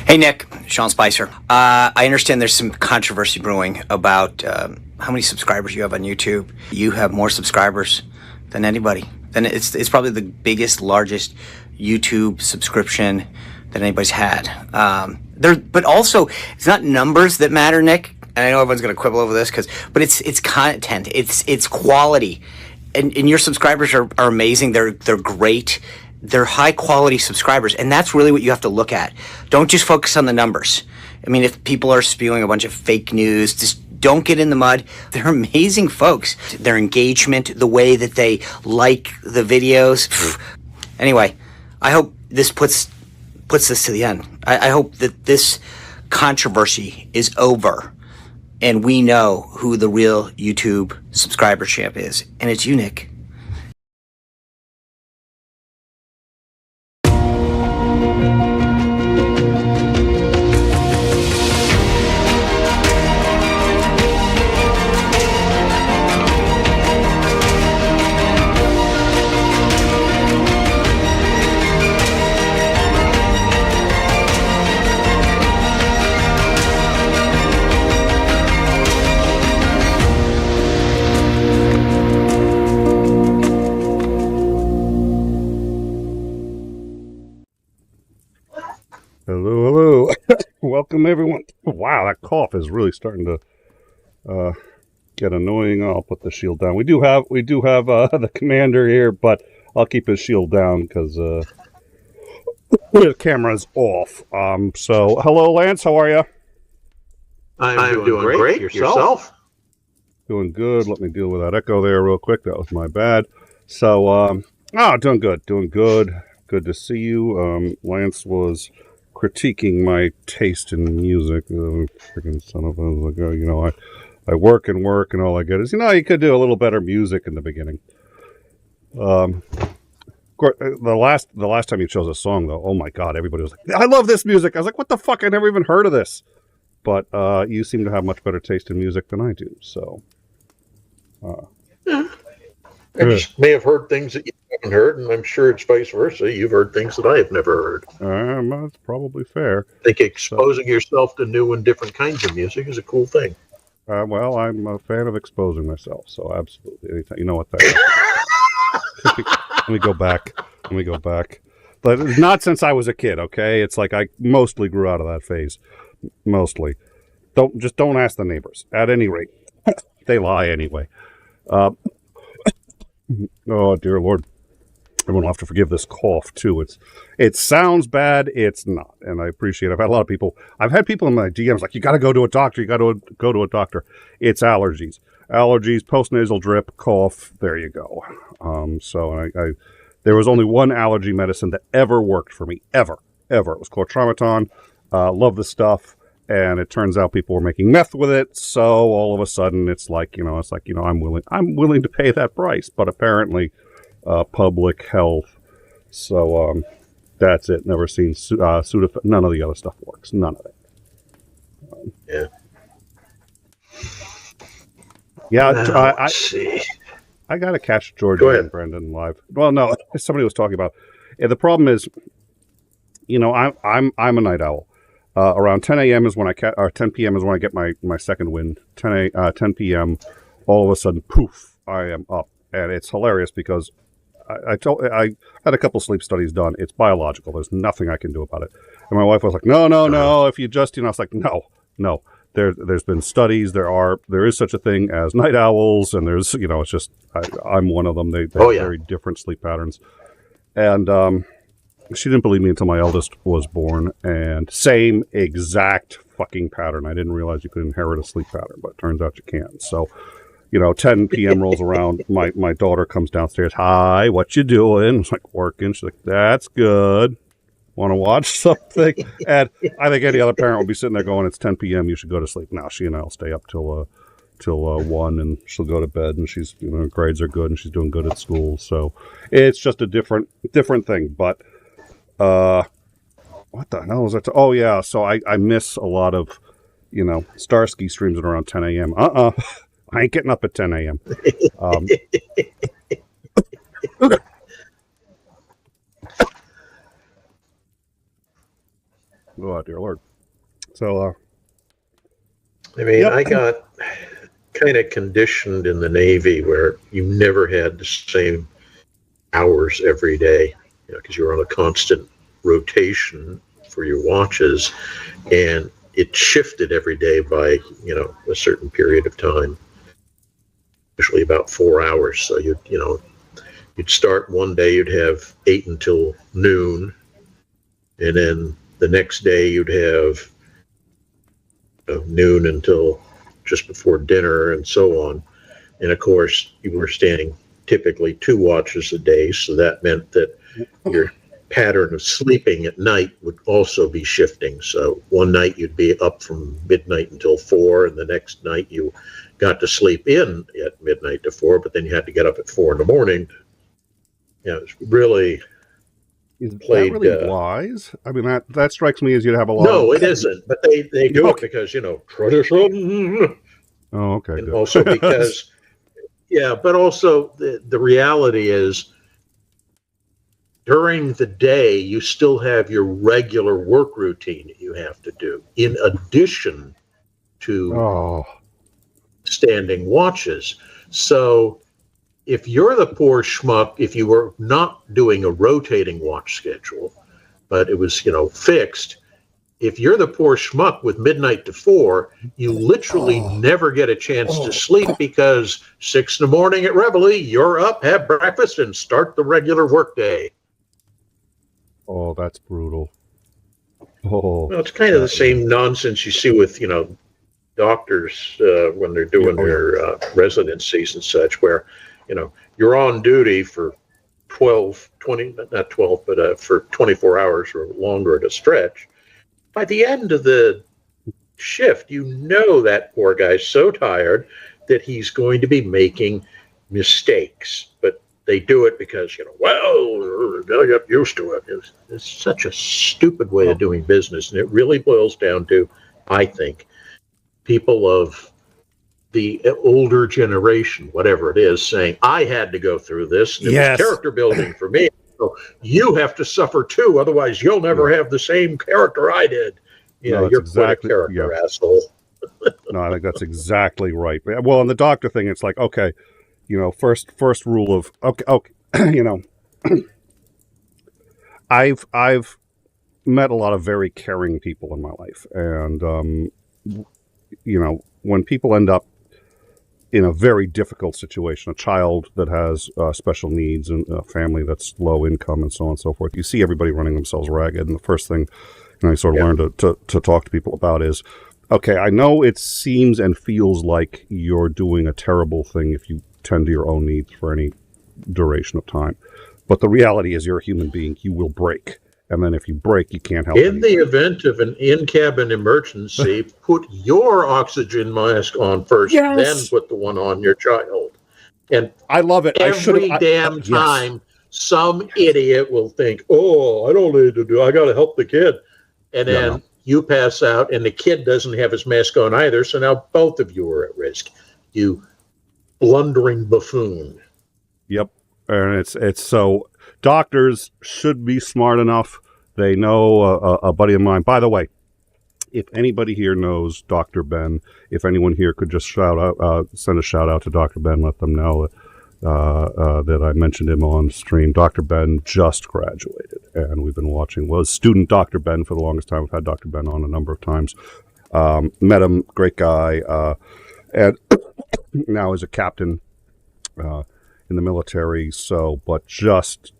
Hey Nick, Sean Spicer. I understand there's some controversy brewing about how many subscribers you have on YouTube. You have more subscribers than anybody. Then it's probably the biggest, largest YouTube subscription that anybody's had. But also it's not numbers that matter, Nick. And I know everyone's going to quibble over this, but it's content, it's quality, and your subscribers are amazing. They're great. They're high quality subscribers, and that's really what you have to look at. Don't just focus on the numbers. I mean, if people are spewing a bunch of fake news, just don't get in the mud. They're amazing folks. Their engagement, the way that they like the videos. Anyway, I hope this puts this to the end. I hope that this controversy is over, and we know who the real YouTube subscriber champ is, and it's you, Nick. Hello. Welcome everyone. Wow, that cough is really starting to get annoying. I'll put the shield down. We do have the commander here, but I'll keep his shield down because the camera's off. So hello, Lance. How are you? I'm doing great. Yourself? Doing good. Let me deal with that echo there real quick. That was my bad. So doing good. Good to see you. Lance was critiquing my taste in music. Freaking son of a, like, I work and all I get is, you could do a little better music in the beginning. Of course, the last time you chose a song, though, oh my God, everybody was like, I love this music. I was like, what the fuck? I never even heard of this. But you seem to have much better taste in music than I do, so. I just may have heard things that you haven't heard, and I'm sure it's vice versa. You've heard things that I have never heard. That's probably fair. I think exposing yourself to new and different kinds of music is a cool thing. Well, I'm a fan of exposing myself, so absolutely. Anytime, you know what that is. Let me go back. But it's not since I was a kid, okay? It's like I mostly grew out of that phase. Mostly. Don't ask the neighbors. At any rate, they lie anyway. Oh, dear Lord. Everyone will have to forgive this cough, too. It sounds bad. It's not. And I appreciate it. I've had people in my DMs like, you got to go to a doctor. You got to go to a doctor. It's allergies. Allergies, postnasal drip, cough. There you go. So there was only one allergy medicine that ever worked for me. Ever. It was called Traumaton. Love the stuff. And it turns out people were making meth with it, so all of a sudden it's like, I'm willing to pay that price, but apparently public health. So that's it. Never seen Sudafed. None of the other stuff works. None of it. Yeah. Let's see. I got to catch George and Brendan live. Well, no, somebody was talking about. Yeah, the problem is, I'm a night owl. Around 10 a.m. is when or 10 p.m. is when I get my second wind. 10 p.m. all of a sudden, poof, I am up, and it's hilarious because I had a couple sleep studies done. It's biological. There's nothing I can do about it. And my wife was like, no. If you just, I was like, no. There's been studies. There is such a thing as night owls, and there's it's just I'm one of them. They have very different sleep patterns, and she didn't believe me until my eldest was born, and same exact fucking pattern. I didn't realize you could inherit a sleep pattern, but it turns out you can. So, 10 p.m. rolls around, my daughter comes downstairs. Hi, what you doing? It's like, working. She's like, that's good. Want to watch something? And I think any other parent would be sitting there going, it's 10 p.m. You should go to sleep. Now she and I'll stay up till 1, and she'll go to bed, and she's, grades are good, and she's doing good at school. So it's just a different thing, but what the hell was that? Oh yeah, so I miss a lot of, Starsky streams at around 10 a.m. I ain't getting up at 10 a.m. Oh dear Lord. So, I mean, yep. I got kind of conditioned in the Navy where you never had the same hours every day, because you were on a constant rotation for your watches, and it shifted every day by, a certain period of time, usually about 4 hours. So you'd start one day, you'd have 8 until noon, and then the next day you'd have noon until just before dinner, and so on. And of course, you were standing typically 2 watches a day, so that meant that your pattern of sleeping at night would also be shifting. So one night you'd be up from midnight until 4, and the next night you got to sleep in at midnight to 4, but then you had to get up at 4 in the morning. It's really played. Is that really wise? I mean, that strikes me as you'd have a lot. No, it isn't. But they do it because tradition. Oh, okay. And also because, but also the reality is, during the day, you still have your regular work routine that you have to do, in addition to standing watches. So if you're the poor schmuck, if you were not doing a rotating watch schedule, but it was, fixed, if you're the poor schmuck with midnight to 4, you literally never get a chance to sleep, because 6 in the morning at Reveille, you're up, have breakfast, and start the regular workday. Oh, that's brutal. Oh, well, it's kind of the same nonsense you see with, doctors when they're doing their residencies and such, where, you're on duty for 24 hours or longer at a stretch. By the end of the shift, that poor guy's so tired that he's going to be making mistakes. But they do it because, they'll get used to it. It's such a stupid way of doing business. And it really boils down to, I think, people of the older generation, whatever it is, saying, I had to go through this, and it was character building for me. So you have to suffer too, otherwise you'll never have the same character I did. You're exactly, quite a character, asshole. No, I think that's exactly right. Well, on the doctor thing, it's like, okay, first rule of I've met a lot of very caring people in my life, and when people end up in a very difficult situation, a child that has special needs and a family that's low income and so on and so forth, you see everybody running themselves ragged. And the first thing I sort of learned to talk to people about is, okay, I know it seems and feels like you're doing a terrible thing if you tend to your own needs for any duration of time. But the reality is you're a human being. You will break. And then if you break, you can't help it. In the event of an in-cabin emergency, put your oxygen mask on first, then put the one on your child. And I love it. Every damn time, some idiot will think, I don't need to do, I got to help the kid. And then you pass out, and the kid doesn't have his mask on either, so now both of you are at risk. You blundering buffoon. Yep. And it's so... Doctors should be smart enough. They know a buddy of mine. By the way, if anybody here knows Dr. Ben, if anyone here could just send a shout out to Dr. Ben, let them know that I mentioned him on stream. Dr. Ben just graduated, and we've been watching. Was student Dr. Ben for the longest time. We've had Dr. Ben on a number of times. Met him, great guy, and now is a captain in the military, but just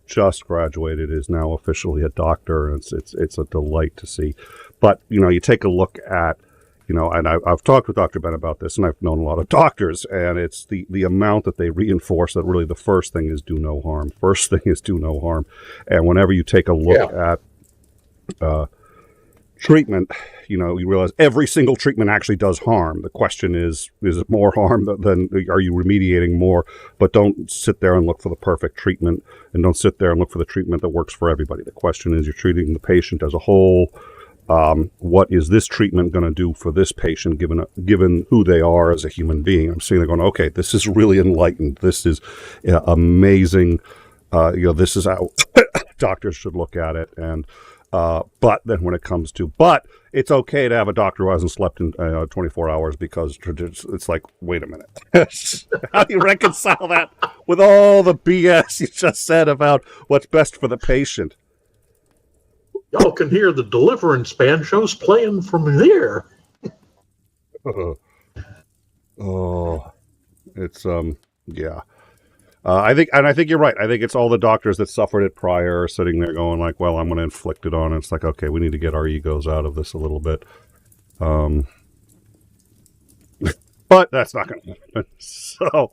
graduated, is now officially a doctor, and it's a delight to see. But you take a look at, and I've talked with Dr. Ben about this, and I've known a lot of doctors, and it's the amount that they reinforce that really the first thing is do no harm. First thing is do no harm, and whenever you take a look at treatment, you realize every single treatment actually does harm. The question is it more harm than are you remediating more? But don't sit there and look for the perfect treatment, and don't sit there and look for the treatment that works for everybody. The question is, you're treating the patient as a whole. What is this treatment going to do for this patient, given who they are as a human being? I'm sitting there going, okay, this is really enlightened. This is amazing. This is how doctors should look at it. And But then when it comes to, but it's okay to have a doctor who hasn't slept in 24 hours because it's like, wait a minute. How do you reconcile that with all the BS you just said about what's best for the patient? Y'all can hear the Deliverance band shows playing from here. Oh, it's, yeah. I think you're right. I think it's all the doctors that suffered it prior are sitting there going like, well, I'm going to inflict it on. And it's like, okay, we need to get our egos out of this a little bit. But that's not going to happen. So,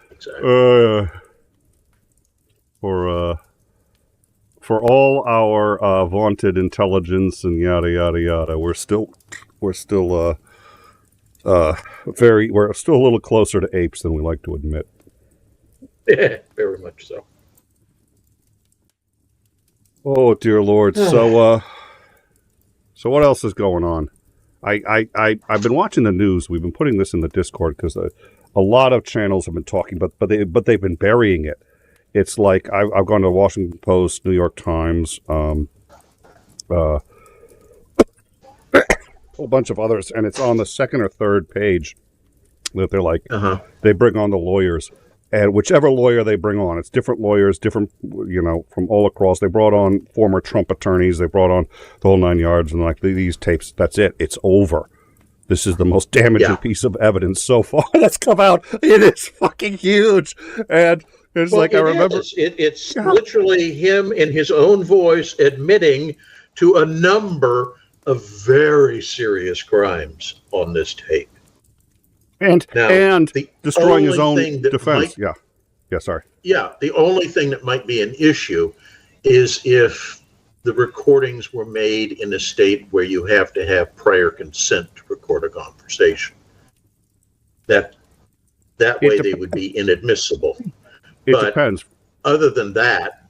exactly. For all our vaunted intelligence and yada yada yada, we're still a little closer to apes than we like to admit. Yeah, very much so. Oh dear Lord! So what else is going on? I've been watching the news. We've been putting this in the Discord because a lot of channels have been talking, but they've been burying it. It's like I've gone to Washington Post, New York Times, a whole bunch of others, and it's on the second or third page that they're like, they bring on the lawyers, and whichever lawyer they bring on, it's different lawyers, different, from all across. They brought on former Trump attorneys, they brought on the whole 9 yards, and like these tapes, that's it, it's over. This is the most damaging piece of evidence so far that's come out. It is fucking huge, and it's I remember. It's literally him in his own voice admitting to a number of very serious crimes on this tape. And destroying his own defense. The only thing that might be an issue is if the recordings were made in a state where you have to have prior consent to record a conversation. That way they would be inadmissible. It depends. Other than that,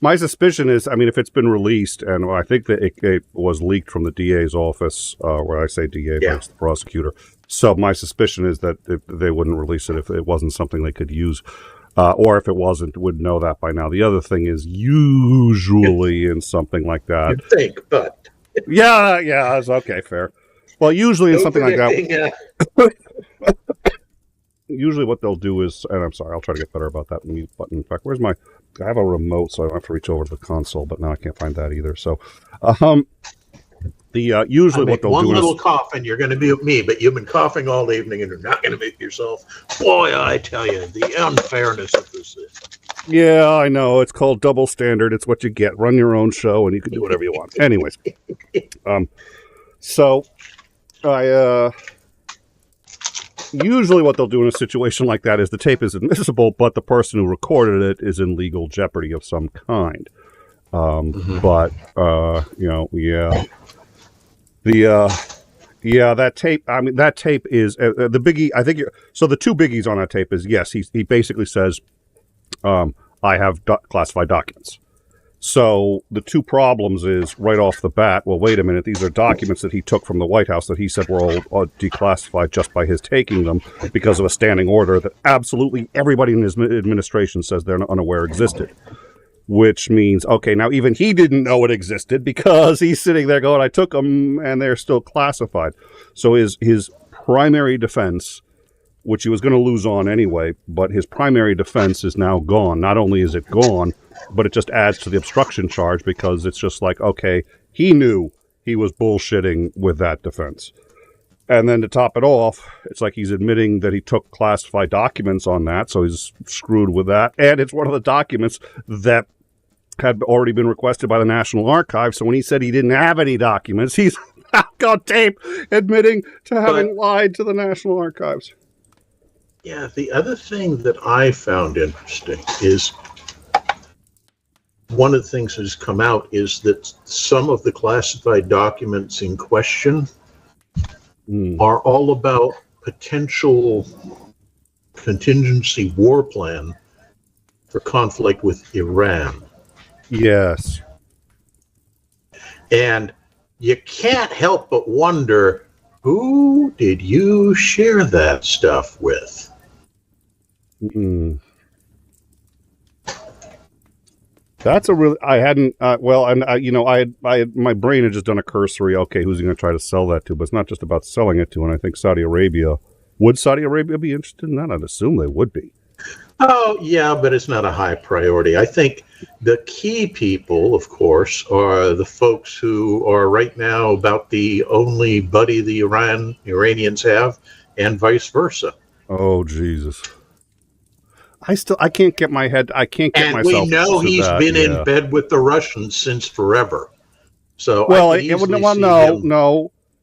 my suspicion is, if it's been released, and I think that it was leaked from the DA's office, where I say DA, but it's the prosecutor. So my suspicion is that they wouldn't release it if it wasn't something they could use, or if it wasn't, would know that by now. The other thing is usually in something like that. You'd think, but it's okay, fair. Well, usually in something like that. Usually what they'll do is, and I'm sorry, I'll try to get better about that mute button. In fact, I have a remote, so I don't have to reach over to the console, but now I can't find that either. So, usually what they'll do is... one little cough and you're going to mute me, but you've been coughing all evening and you're not going to mute yourself. Boy, I tell you, the unfairness of this is... Yeah, I know. It's called double standard. It's what you get. Run your own show and you can do whatever you want. Anyways. So, usually what they'll do in a situation like that is the tape is admissible, but the person who recorded it is in legal jeopardy of some kind. But, that tape, that tape is, the biggie, I think, so the two biggies on that tape is, yes, he basically says, I have classified documents. So the two problems is right off the bat, well, wait a minute, these are documents that he took from the White House that he said were all declassified just by his taking them because of a standing order that absolutely everybody in his administration says they're unaware existed. Which means, okay, now even he didn't know it existed because he's sitting there going, I took them and they're still classified. So his primary defense, which he was going to lose on anyway, but his primary defense is now gone. Not only is it gone, but it just adds to the obstruction charge because it's just like, okay, he knew he was bullshitting with that defense. And then to top it off, it's like he's admitting that he took classified documents on that, so he's screwed with that. And it's one of the documents that had already been requested by the National Archives. So when he said he didn't have any documents, he's got tape admitting to having lied to the National Archives. Yeah, the other thing that I found interesting is one of the things that has come out is that some of the classified documents in question are all about potential contingency war plan for conflict with Iran. Yes. And you can't help but wonder, who did you share that stuff with? That's a really, I hadn't, well, and my brain had just done a cursory, okay, who's he going to try to sell that to? But it's not just about selling it to, and I think Saudi Arabia, would Saudi Arabia be interested in that? I'd assume they would be. Oh, yeah, but it's not a high priority. I think the key people, of course, are the folks who are right now about the only buddy the Iranians have, and vice versa. Oh, Jesus. I can't get my head, I can't get myself. And we know he's been in bed with the Russians since forever. So, well,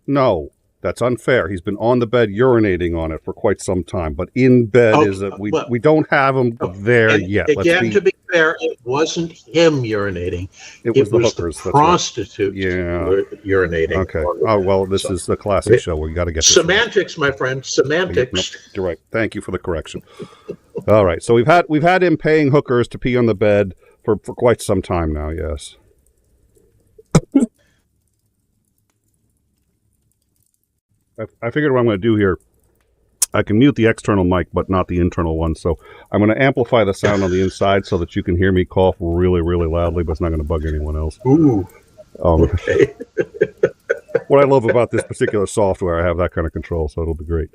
no. That's unfair. He's been on the bed urinating on it for quite some time, but in bed we don't have him there yet. Again, to be fair, it wasn't him urinating. It was the hookers, the prostitutes urinating. Okay. Oh, well, this is the classic show where you got to get semantics, my friend. Semantics. Nope, you're right. Thank you for the correction. All right. So we've had him paying hookers to pee on the bed for quite some time now. Yes. I figured what I'm going to do here, I can mute the external mic, but not the internal one. So I'm going to amplify the sound on the inside so that you can hear me cough really, really loudly, but it's not going to bug anyone else. Ooh. Okay. What I love about this particular software, I have that kind of control, so it'll be great.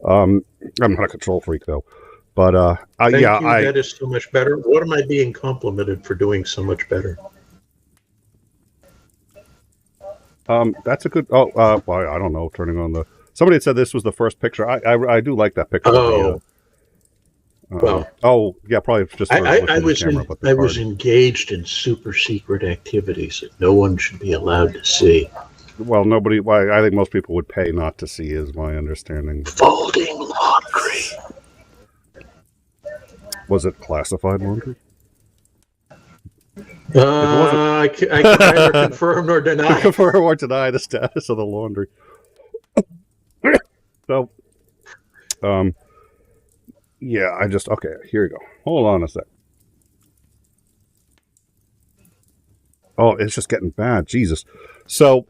I'm not a control freak, though. But, that is so much better. What am I being complimented for doing so much better? That's a good. Well, I don't know. Turning on the. Somebody had said this was the first picture. I do like that picture. Oh. Yeah, probably just. I was engaged in super secret activities that no one should be allowed to see. Well, nobody. Well, I think most people would pay not to see, is my understanding. Folding laundry. Was it classified laundry? I can neither confirm nor deny. Confirm or deny the status of the laundry. So, yeah, okay, here you go. Hold on a sec. Oh, it's just getting bad. Jesus. So,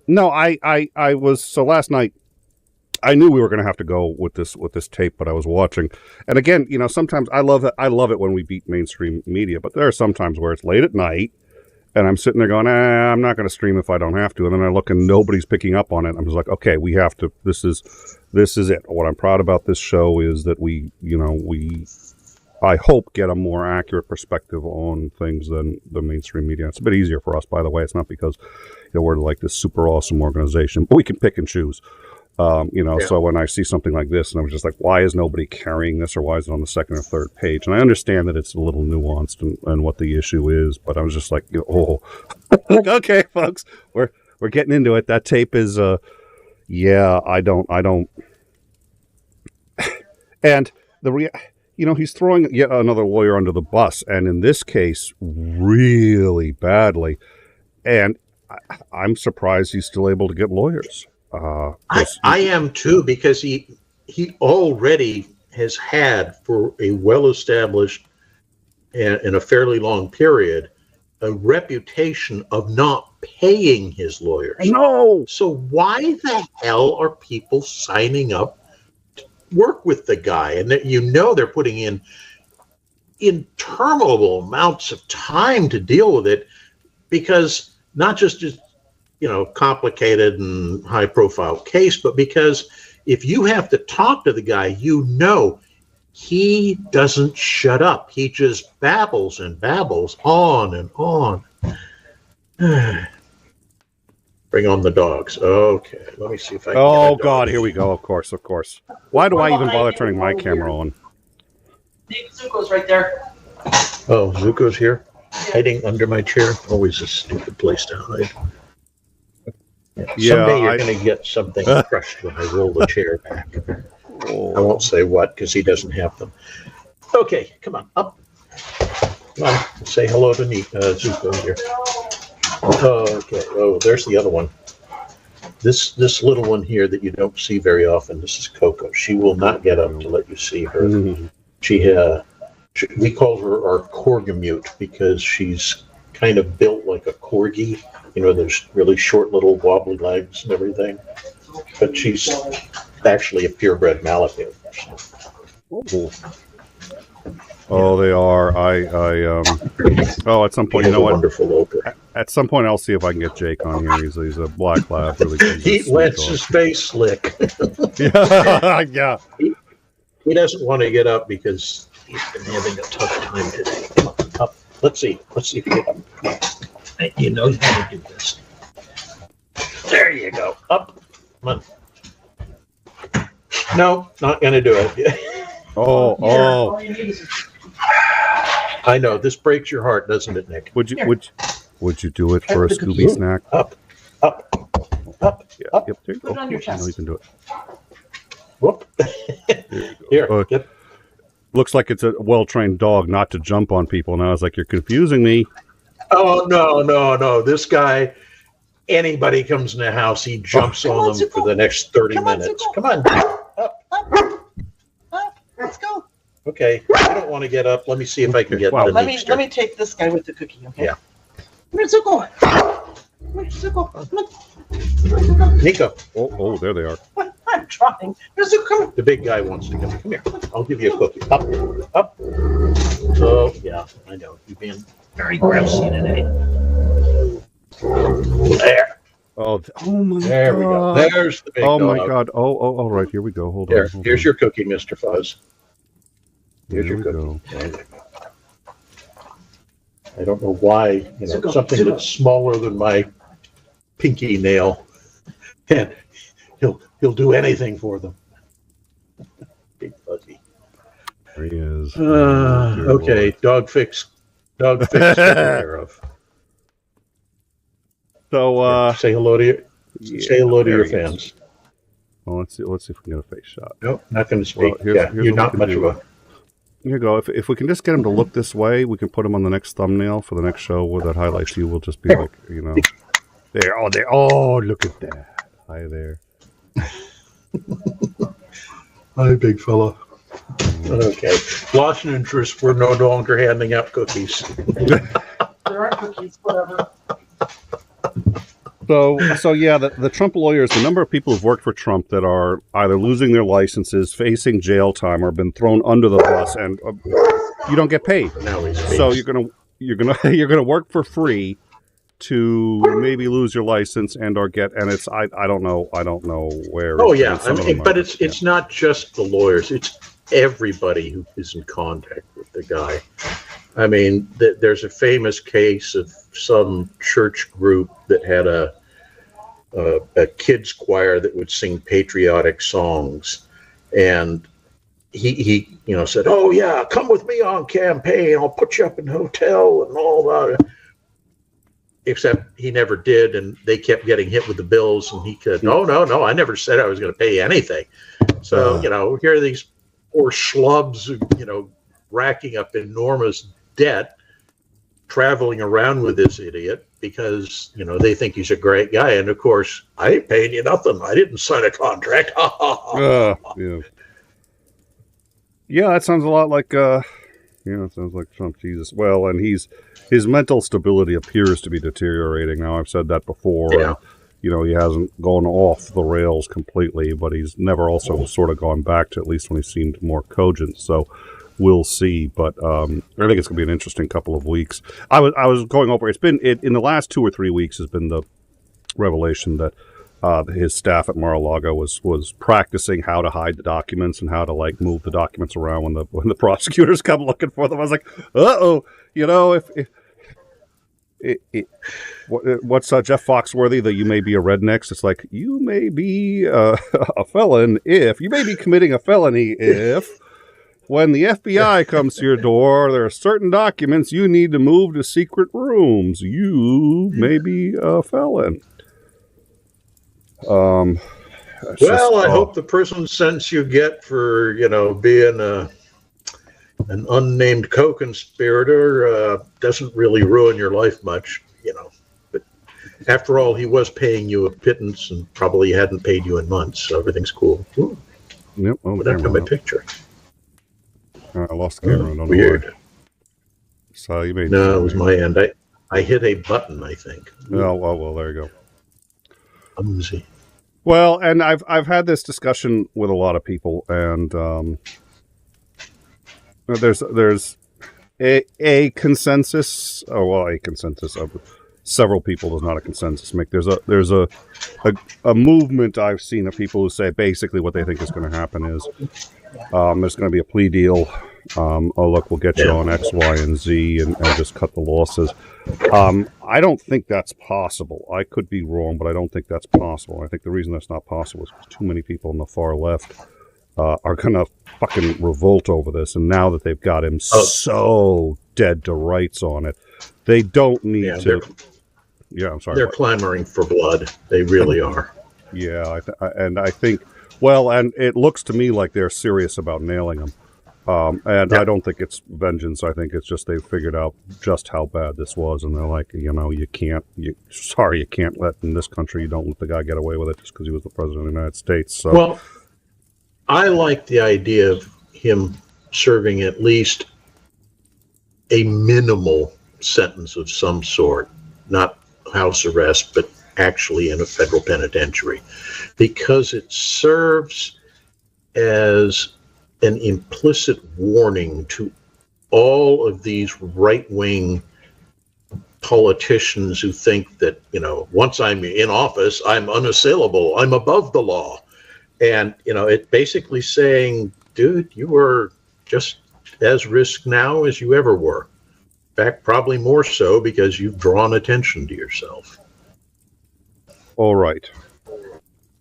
no, so last night, I knew we were going to have to go with this tape, but I was watching. And again, sometimes I love it when we beat mainstream media, but there are some times where it's late at night and I'm sitting there going, I'm not going to stream if I don't have to. And then I look and nobody's picking up on it. I'm just like, okay, we have to, this is it. What I'm proud about this show is that we, I hope, get a more accurate perspective on things than the mainstream media. It's a bit easier for us, by the way. It's not because, we're like this super awesome organization, but we can pick and choose. So when I see something like this, and I was just like, why is nobody carrying this, or why is it on the second or third page? And I understand that it's a little nuanced and what the issue is, but I was just like, okay, folks, we're getting into it. That tape is, I don't, and he's throwing yet another lawyer under the bus, and in this case, really badly. And I'm surprised he's still able to get lawyers. I am too, because he already has had, for a well-established and in a fairly long period, a reputation of not paying his lawyers. No. So why the hell are people signing up to work with the guy? And they're putting in interminable amounts of time to deal with it, because not just complicated and high profile case, but because if you have to talk to the guy, he doesn't shut up. He just babbles and babbles on and on. Bring on the dogs. Okay, let me see if I can. Oh, God, here we go. Of course. Why do I even bother turning my camera on? Zuko's right there. Oh, Zuko's here? Hiding under my chair? Always a stupid place to hide. Someday you're going to get something crushed when I roll the chair back. I won't say what, because he doesn't have them. Okay, come on, up. Come on, say hello to Zuko here. Okay, there's the other one. This little one here that you don't see very often, this is Coco. She will not get up to let you see her. Mm-hmm. We call her our Corgamute, because she's kind of built like a corgi. There's really short little wobbly legs and everything. But she's actually a purebred Malamute. Oh, they are. At some point, you know what? Wonderful opera. At some point, I'll see if I can get Jake on here. He's a black lab. Really, He lets his face slick. Yeah. He doesn't want to get up because he's been having a tough time today. Come on, up. Let's see if you get up. You know how to do this. There you go. Up. Come on. No, not going to do it. Oh. I know. This breaks your heart, doesn't it, Nick? Would you do it for a Scooby snack? Up. Yeah. Up. Yep. There you go. Put it on your chest. No, you can do it. Whoop. Here. Get. Looks like it's a well-trained dog not to jump on people. And I was like, you're confusing me. Oh, no. This guy, anybody comes in the house, he jumps on them for the next 30 minutes. Come on. Up. Let's go. Okay. I don't want to get up. Let me see if I can get Wow. the Let Nickster. me take this guy with the cookie, okay? Yeah. Come here, Zuko. Come here, Zuko. Come on. Nico, Oh, there they are. I'm trying. Here's Zuko. Come here. the big guy wants to come. Come here. I'll give you a cookie. Up. Oh, yeah, I know. You're being very grousy today. There. Oh my God. There we go. There's the big Oh dog. my God. Oh, all right. Here we go. Hold There. on. Here's your cookie, Mr. Fuzz. Here's There your we cookie. go. There you go. I don't know why, something that's smaller than my pinky nail, and he'll do anything for them. Big Fuzzy. There he is. Okay, dog fix taken care of. So Say hello to your there he is. fans. Well, let's see if we can get a face shot. Nope, not going to speak. Well, here's you're what not we can much do. of a. Here you go. If we can just get him to look this way, we can put him on the next thumbnail for the next show where that highlights you. We'll just be like, there. Oh, look at that. Hi there. Hi, big fella. Okay. Lost in interest, we're no longer handing out cookies. There are cookies, whatever. So yeah, the Trump lawyers, the number of people who've worked for Trump that are either losing their licenses, facing jail time, or been thrown under the bus, and you don't get paid. Now he's So you're gonna work for free to maybe lose your license and or get, and it's I don't know where. Oh yeah, but it's not just the lawyers; it's everybody who is in contact with the guy. I mean, there's a famous case of some church group that had a kids choir that would sing patriotic songs, and he said, "Oh yeah, come with me on campaign. I'll put you up in a hotel and all that." Except he never did, and they kept getting hit with the bills, and he said, "No, I never said I was going to pay you anything." So here are these poor schlubs, racking up enormous debt, traveling around with this idiot because they think he's a great guy, and of course I ain't paying you nothing. I didn't sign a contract. Yeah, that sounds a lot like it sounds like Trump. Jesus. Well, and his mental stability appears to be deteriorating now. I've said that before. Yeah. He hasn't gone off the rails completely, but he's never also sort of gone back to, at least when he seemed more cogent. So we'll see. But I think it's going to be an interesting couple of weeks. I was going over. It's been in the last 2 or 3 weeks has been the revelation that his staff at Mar-a-Lago was practicing how to hide the documents and how to move the documents around when the prosecutors come looking for them. I was like, what's Jeff Foxworthy that you may be a redneck? It's like, you may be a felon if you may be committing a felony if when the FBI comes to your door, there are certain documents you need to move to secret rooms. You may be a felon. I hope the prison sentence you get for being an unnamed co-conspirator doesn't really ruin your life much, But after all, he was paying you a pittance and probably hadn't paid you in months, so everything's cool. Ooh. Yep. What happened to my picture? I lost the camera. I don't know Weird. why. So you made No, it was my end. I hit a button, I think. Oh, well, there you go. Clumsy. Well, and I've had this discussion with a lot of people, and there's a consensus. Oh well, a consensus of several people is not a consensus. Mick, there's a movement I've seen of people who say basically what they think is going to happen is there's going to be a plea deal. Oh look, we'll get you on X, Y, and Z, and just cut the losses. I don't think that's possible. I could be wrong, but I don't think that's possible. I think the reason that's not possible is because too many people on the far left are going to fucking revolt over this. And now that they've got him so dead to rights on it, they don't need to. Yeah, I'm sorry. They're clamoring for blood. They really are. Yeah, I think, well, and it looks to me like they're serious about nailing him. I don't think it's vengeance. I think it's just they've figured out just how bad this was, and they're like, you can't let in this country. You don't let the guy get away with it just because he was the president of the United States. So. Well, I like the idea of him serving at least a minimal sentence of some sort, not house arrest, but actually in a federal penitentiary, because it serves as an implicit warning to all of these right-wing politicians who think that, once I'm in office, I'm unassailable, I'm above the law. And, it basically saying, dude, you are just as risk now as you ever were. In fact, probably more so because you've drawn attention to yourself. All right.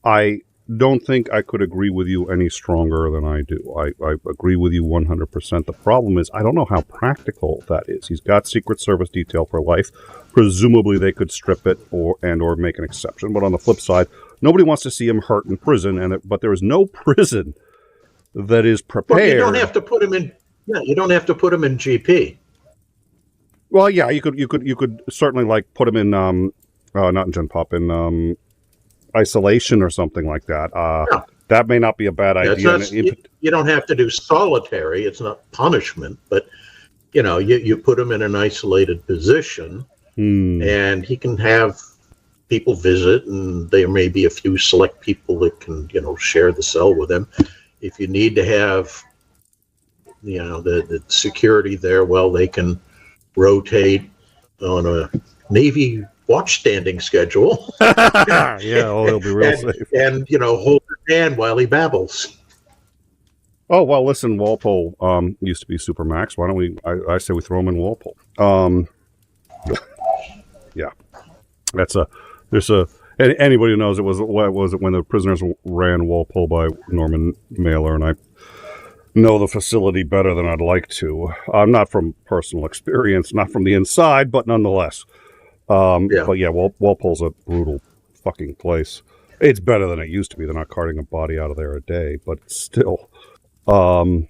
I don't think I could agree with you any stronger than I do. I agree with you 100%. The problem is I don't know how practical that is. He's got Secret Service detail for life. Presumably they could strip it or make an exception. But on the flip side, nobody wants to see him hurt in prison. But there is no prison that is prepared. Well, you don't have to put him in. Yeah, you don't have to put him in GP. Well, yeah, you could certainly put him in not in Gen Pop, in isolation or something like that. Yeah. That may not be a bad idea. You don't have to do solitary. It's not punishment, but you put him in an isolated position, and he can have people visit, and there may be a few select people that can share the cell with him. If you need to have the security there, well, they can rotate on a Navy watch-standing schedule. Yeah, he'll be real safe. And, hold his hand while he babbles. Oh, well, listen, Walpole used to be Supermax. Why don't I say we throw him in Walpole. Yeah. Anybody who knows it was when the prisoners ran Walpole by Norman Mailer, and I know the facility better than I'd like to. Not from personal experience, not from the inside, but nonetheless. But yeah, Walpole's a brutal fucking place. It's better than it used to be. They're not carting a body out of there a day, but still. Well,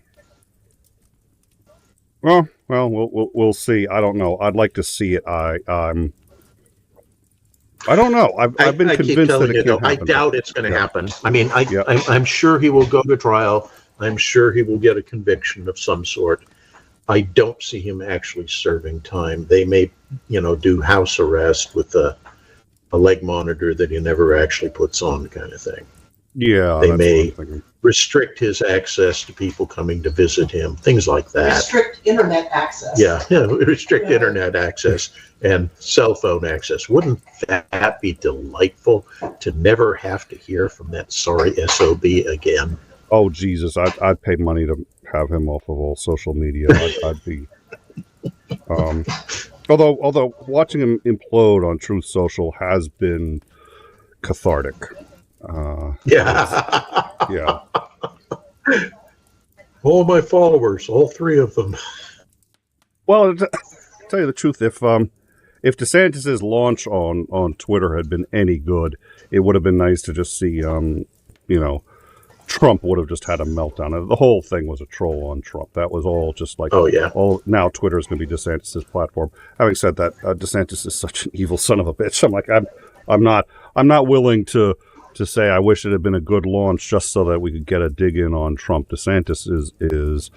we'll see. I don't know. I'd like to see it. I don't know. I've been convinced that it can't happen. I doubt it's going to happen. I mean, I'm sure he will go to trial. I'm sure he will get a conviction of some sort. I don't see him actually serving time. They may, do house arrest with a leg monitor that he never actually puts on, kind of thing. Yeah, they may restrict his access to people coming to visit him, things like that. Restrict internet access. Yeah, restrict internet access and cell phone access. Wouldn't that be delightful to never have to hear from that sorry SOB again? Oh, Jesus, I'd pay money to have him off of all social media. I'd be... Although watching him implode on Truth Social has been cathartic. Yeah. All my followers, all three of them. Well, to tell you the truth, if DeSantis' launch on Twitter had been any good, it would have been nice to just see, Trump would have just had a meltdown. The whole thing was a troll on Trump. That was all just like, now Twitter is going to be DeSantis' platform. Having said that, DeSantis is such an evil son of a bitch. I'm like, I'm not willing to say I wish it had been a good launch just so that we could get a dig in on Trump. DeSantis is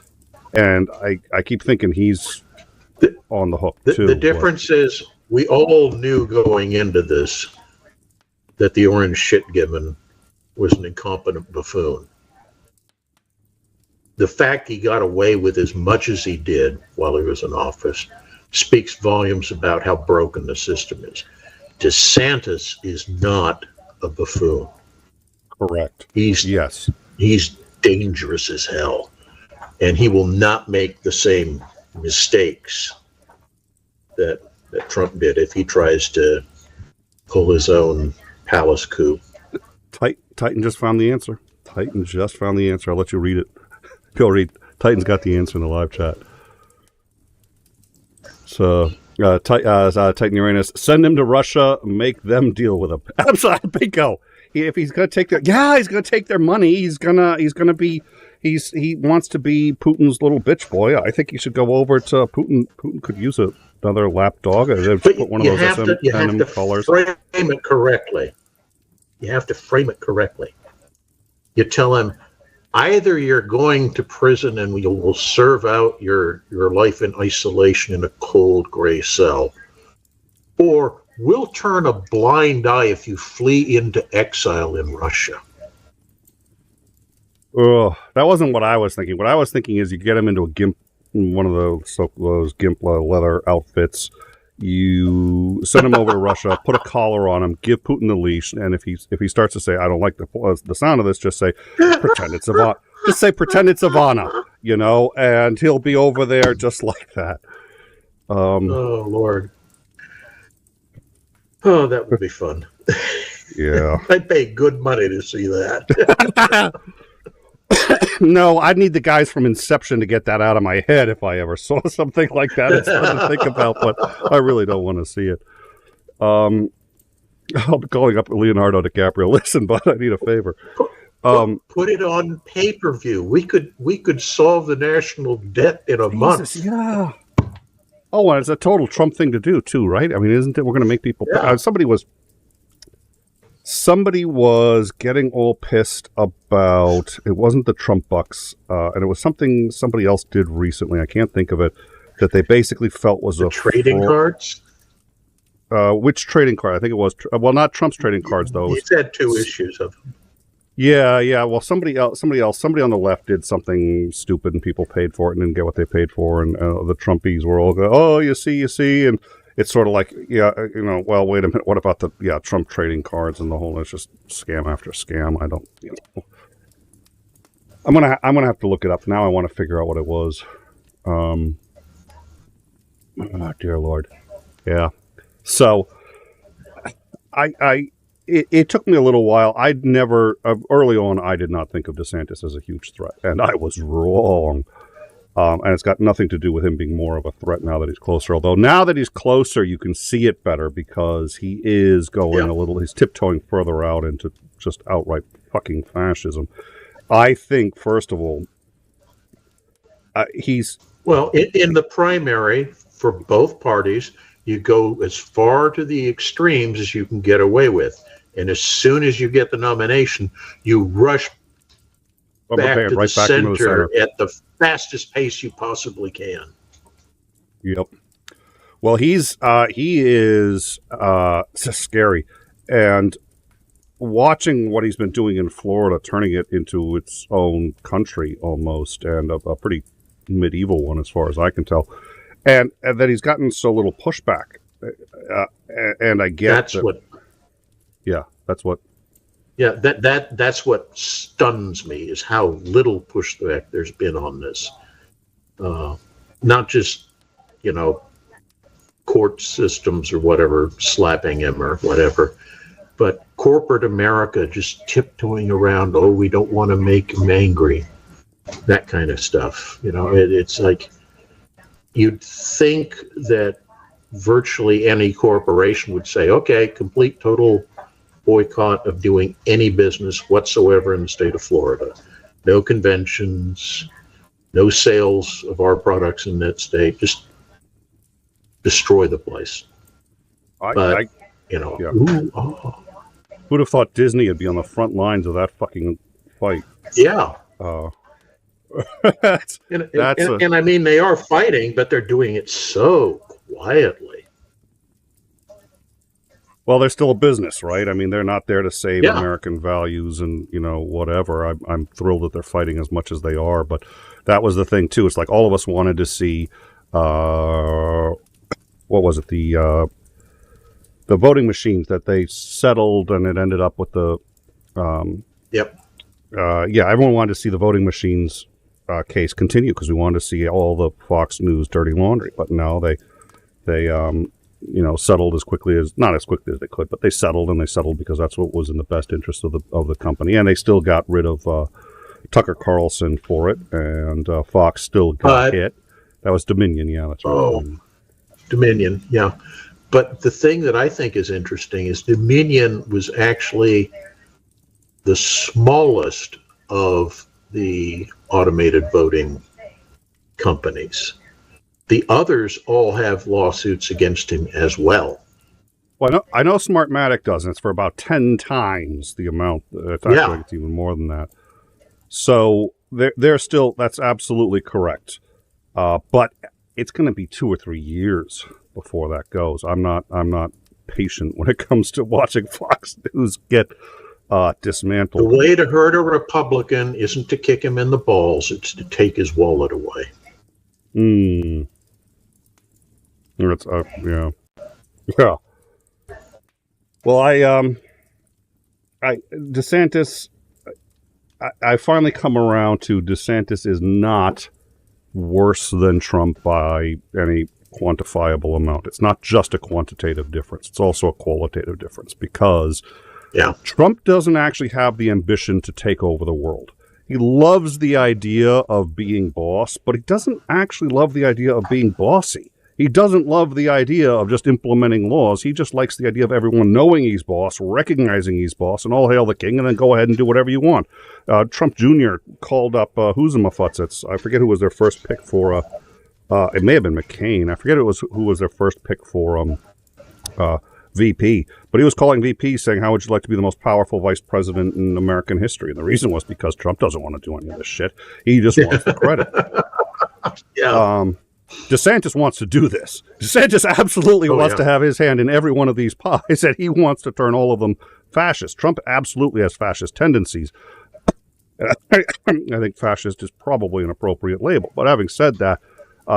and I keep thinking he's on the hook too. The difference is we all knew going into this that the orange shit given was an incompetent buffoon. the fact he got away with as much as he did while he was in office speaks volumes about how broken the system is. DeSantis is not a buffoon. Correct. He's dangerous as hell, and he will not make the same mistakes that Trump did if he tries to pull his own palace coup. Titan just found the answer. Titan just found the answer. I'll let you read it. Go read. Titan's got the answer in the live chat. So, Titan Uranus, send him to Russia, make them deal with him. Absolutely, bingo. If he's going to take he's going to take their money. He wants to be Putin's little bitch boy. I think he should go over to Putin. Putin could use another lapdog. Put one of those you have to frame it correctly. You have to frame it correctly. You tell him, either you're going to prison and you will serve out your life in isolation in a cold gray cell, or we'll turn a blind eye if you flee into exile in Russia. Oh, that wasn't what I was thinking. What I was thinking is you get him into a gimp, one of those gimp leather outfits. You send him over to Russia, put a collar on him, give Putin the leash, and if he starts to say, "I don't like the sound of this," just say, "Pretend it's Ivana." Just say, "Pretend it's Ivana," and he'll be over there just like that. Oh Lord! Oh, that would be fun. Yeah, I'd pay good money to see that. No, I'd need the guys from Inception to get that out of my head if I ever saw something like that. It's fun to think about, but I really don't want to see it. I'm calling up Leonardo DiCaprio. Listen, bud, I need a favor. Put it on pay-per-view. We could solve the national debt in a month. Yeah. Oh, and it's a total Trump thing to do too, right? I mean, isn't it? We're going to make people. Yeah. Somebody was getting all pissed about, it wasn't the Trump bucks, and it was something somebody else did recently, I can't think of it, that they basically felt was the trading cards? Which trading card? I think it was, not Trump's trading cards, though. He said two issues of them. Yeah, well, somebody on the left did something stupid, and people paid for it and didn't get what they paid for, and the Trumpies were all going, "Oh, you see," and it's sort of like, well, wait a minute, what about the Trump trading cards and the whole, it's just scam after scam. I don't, I'm gonna have to look it up now. I want to figure out what it was. Oh, dear Lord. Yeah. So it took me a little while. I'd never, early on, I did not think of DeSantis as a huge threat, and I was wrong. And it's got nothing to do with him being more of a threat now that he's closer. Although now that he's closer, you can see it better because he is going he's tiptoeing further out into just outright fucking fascism. I think, first of all, he's... Well, in the primary, for both parties, you go as far to the extremes as you can get away with. And as soon as you get the nomination, you rush back to the center at the fastest pace you possibly can. Yep. Well, he is scary, and watching what he's been doing in Florida, turning it into its own country almost, and a pretty medieval one as far as I can tell, and that he's gotten so little pushback, and I get that's what stuns me is how little pushback there's been on this. Not just, court systems or whatever slapping him or whatever, but corporate America just tiptoeing around, oh, we don't want to make him angry, that kind of stuff. It's like you'd think that virtually any corporation would say, okay, complete total boycott of doing any business whatsoever in the state of Florida. No conventions, no sales of our products in that state. Just destroy the place. Who'd have thought Disney would be on the front lines of that fucking fight? Yeah. And I mean, they are fighting, but they're doing it so quietly. Well, they're still a business, right? I mean, they're not there to save Yeah. American values and, whatever. I'm thrilled that they're fighting as much as they are, but that was the thing, too. It's like all of us wanted to see, what was it, the voting machines that they settled, and it ended up with the... Yep. Everyone wanted to see the voting machines case continue because we wanted to see all the Fox News dirty laundry, but no, they settled not as quickly as they could, but they settled because that's what was in the best interest of the company, and they still got rid of Tucker Carlson for it, and Fox still got hit. That was Dominion, yeah, that's right. Oh, Dominion, yeah. But the thing that I think is interesting is Dominion was actually the smallest of the automated voting companies. The others all have lawsuits against him as well. Well, I know Smartmatic does, and it's for about 10 times the amount. It's even more than that. So they're still, that's absolutely correct. But it's going to be 2 or 3 years before that goes. I'm not patient when it comes to watching Fox News get dismantled. The way to hurt a Republican isn't to kick him in the balls, it's to take his wallet away. It's, yeah. Well, DeSantis, I finally come around to DeSantis is not worse than Trump by any quantifiable amount. It's not just a quantitative difference. It's also a qualitative difference because Trump doesn't actually have the ambition to take over the world. He loves the idea of being boss, but he doesn't actually love the idea of being bossy. He doesn't love the idea of just implementing laws. He just likes the idea of everyone knowing he's boss, recognizing he's boss, and all hail the king, and then go ahead and do whatever you want. Trump Jr. called up 𝐓𝐢𝐬𝐷. I forget who was their first pick for, it may have been McCain. I forget who was their first pick for VP. But he was calling VP saying, how would you like to be the most powerful vice president in American history? And the reason was because Trump doesn't want to do any of this shit. He just wants the credit. DeSantis wants to do this. DeSantis absolutely wants to have his hand in every one of these pies, and he wants to turn all of them fascist. Trump absolutely has fascist tendencies. I think fascist is probably an appropriate label. But having said that,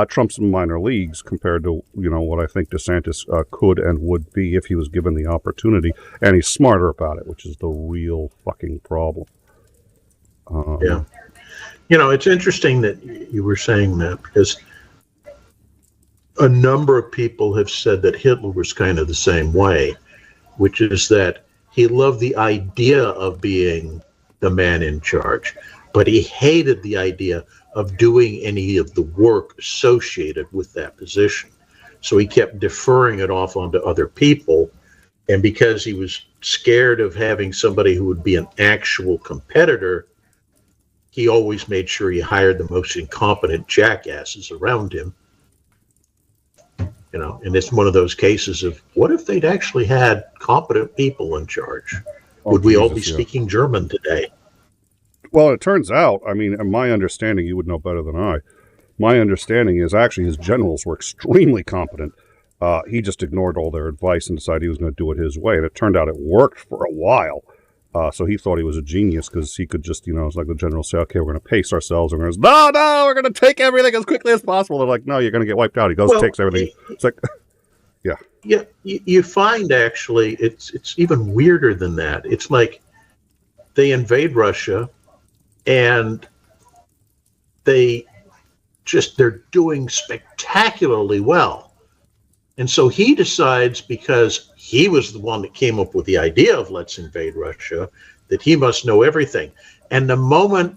Trump's in minor leagues compared to, what I think DeSantis could and would be if he was given the opportunity, and he's smarter about it, which is the real fucking problem. It's interesting that you were saying that because a number of people have said that Hitler was kind of the same way, which is that he loved the idea of being the man in charge, but he hated the idea of doing any of the work associated with that position. So he kept deferring it off onto other people. And because he was scared of having somebody who would be an actual competitor, he always made sure he hired the most incompetent jackasses around him. And it's one of those cases of what if they'd actually had competent people in charge? Would we all be speaking German today? Well, it turns out, in my understanding, you would know better than I, my understanding is actually his generals were extremely competent. He just ignored all their advice and decided he was going to do it his way. And it turned out it worked for a while. So he thought he was a genius because he could just, it's like the generals say, okay, we're going to pace ourselves. And we're going to, no, we're going to take everything as quickly as possible. They're like, no, you're going to get wiped out. He goes, takes everything. It's like, Yeah, you find actually it's even weirder than that. It's like they invade Russia and they're doing spectacularly well. And so he decides, because he was the one that came up with the idea of let's invade Russia, that he must know everything. And the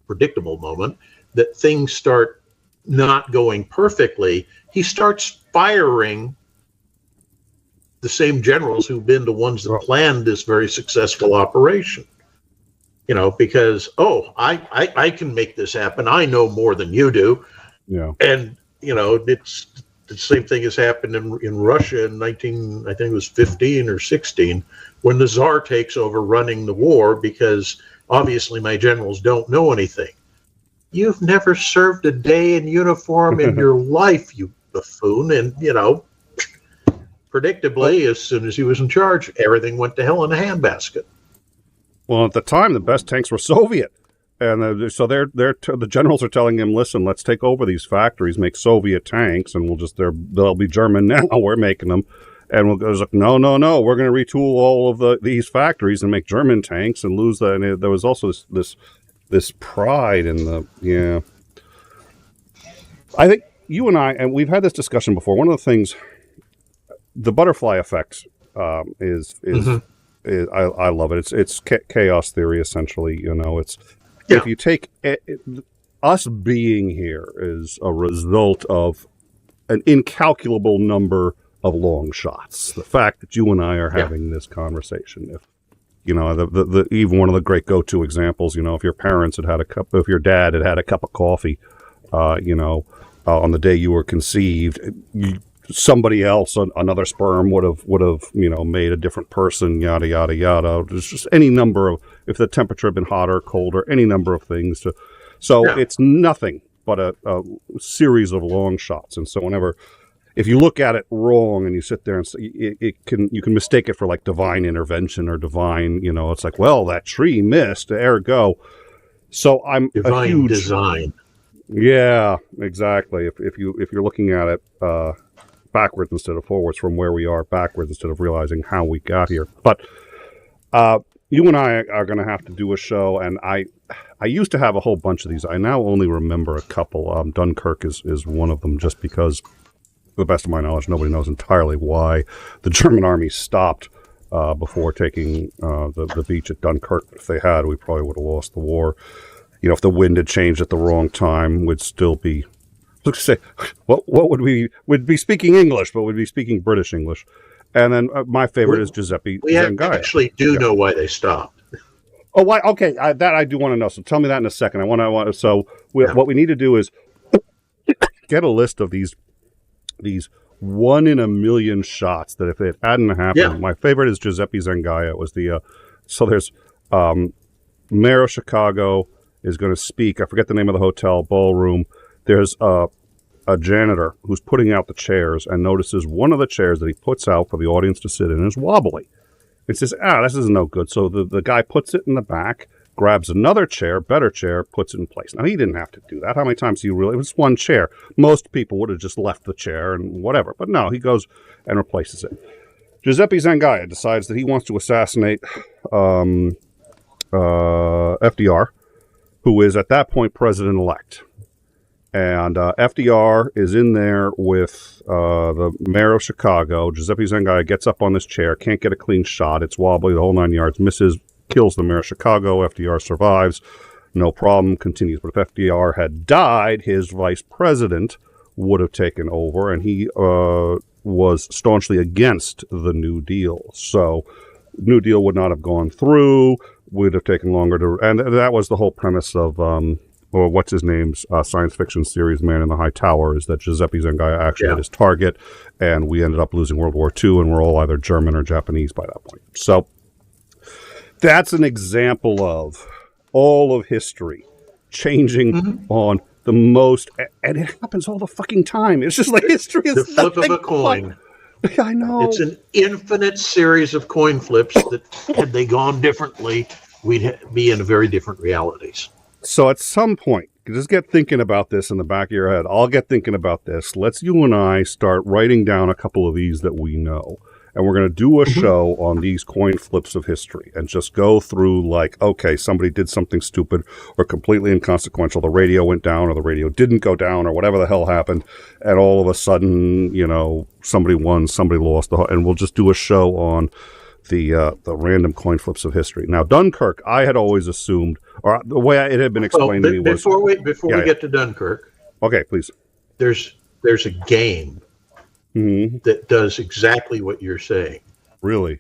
predictable moment, that things start not going perfectly, he starts firing the same generals who've been the ones that planned this very successful operation. Because, I can make this happen. I know more than you do. Yeah. And, it's the same thing has happened in Russia in I think it was 15 or 16, when the Tsar takes over running the war because obviously my generals don't know anything. You've never served a day in uniform in your life, you buffoon. And, predictably, as soon as he was in charge, everything went to hell in a handbasket. Well, at the time, the best tanks were Soviet. And so the generals are telling him, listen, let's take over these factories, make Soviet tanks, and they'll be German now. We're making them. And we'll go, like, no, we're going to retool all of these factories and make German tanks and lose that. And there was also this pride in I think you and we've had this discussion before. One of the things, the butterfly effect is I love it. It's chaos theory, essentially. It's if you take us being here is a result of an incalculable number of long shots. The fact that you and I are having this conversation, if even one of the great go-to examples, if your parents if your dad had a cup of coffee, on the day you were conceived, somebody else, another sperm would have made a different person, yada yada yada. There's just any number of, if the temperature had been hotter, colder, any number of things. It's nothing but a series of long shots. And so if you look at it wrong and you sit there and you can mistake it for like divine intervention or divine, it's like, well, that tree missed, ergo. So I'm divine a huge design. Yeah, exactly. If you're looking at it backwards instead of forwards, from where we are backwards instead of realizing how we got here. But you and I are going to have to do a show, and I used to have a whole bunch of these. I now only remember a couple. Dunkirk is one of them, just because, to the best of my knowledge, nobody knows entirely why the German army stopped before taking the beach at Dunkirk. If they had, we probably would have lost the war. If the wind had changed at the wrong time, we'd still be, let's say, what we'd be speaking English, but we'd be speaking British English. And then my favorite is Giuseppe Zengaia. We actually do know why they stopped. Oh, why? Okay, that I do want to know. So tell me that in a second. What we need to do is get a list of these 1 in a million shots that if it hadn't happened, my favorite is Giuseppe Zengaia. It was there's Mayor of Chicago is going to speak. I forget the name of the hotel, ballroom. There's a janitor who's putting out the chairs and notices one of the chairs that he puts out for the audience to sit in is wobbly. He says, this is no good. So the guy puts it in the back, grabs another chair, better chair, puts it in place. Now, he didn't have to do that. How many times do you really? It was one chair. Most people would have just left the chair and whatever. But no, he goes and replaces it. Giuseppe Zengaia decides that he wants to assassinate FDR, who is at that point president-elect. And FDR is in there with the mayor of Chicago. Giuseppe Zengaia gets up on this chair, can't get a clean shot. It's wobbly, the whole 9 yards, misses, kills the mayor of Chicago. FDR survives, no problem, continues. But if FDR had died, his vice president would have taken over, and he was staunchly against the New Deal. So New Deal would not have gone through, would have taken longer to, and that was the whole premise of, or what's his name's science fiction series, Man in the High Tower, is that Giuseppe Zengaia actually had his target, and we ended up losing World War II, and we're all either German or Japanese by that point. So that's an example of all of history changing on the most, and it happens all the fucking time. It's just like history is the flip of a coin. I know. It's an infinite series of coin flips that, had they gone differently, we'd be in very different realities. So at some point, just get thinking about this in the back of your head. I'll get thinking about this. Let's you and I start writing down a couple of these that we know. And we're going to do a show on these coin flips of history and just go through like, okay, somebody did something stupid or completely inconsequential. The radio went down or the radio didn't go down or whatever the hell happened. And all of a sudden, somebody won, somebody lost. And we'll just do a show on the random coin flips of history. Now, Dunkirk, I had always assumed, or the way it had been explained to me was... Before we get to Dunkirk... Okay, please. There's a game that does exactly what you're saying. Really?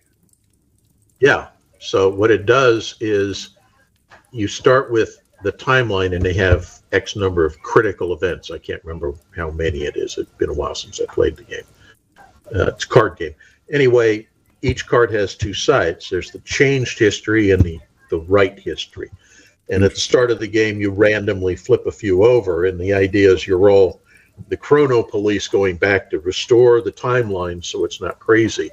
Yeah. So what it does is you start with the timeline, and they have X number of critical events. I can't remember how many it is. It's been a while since I played the game. It's a card game. Anyway, each card has two sides. There's the changed history and the right history. And at the start of the game, you randomly flip a few over, and the idea is you roll the chrono police going back to restore the timeline so it's not crazy.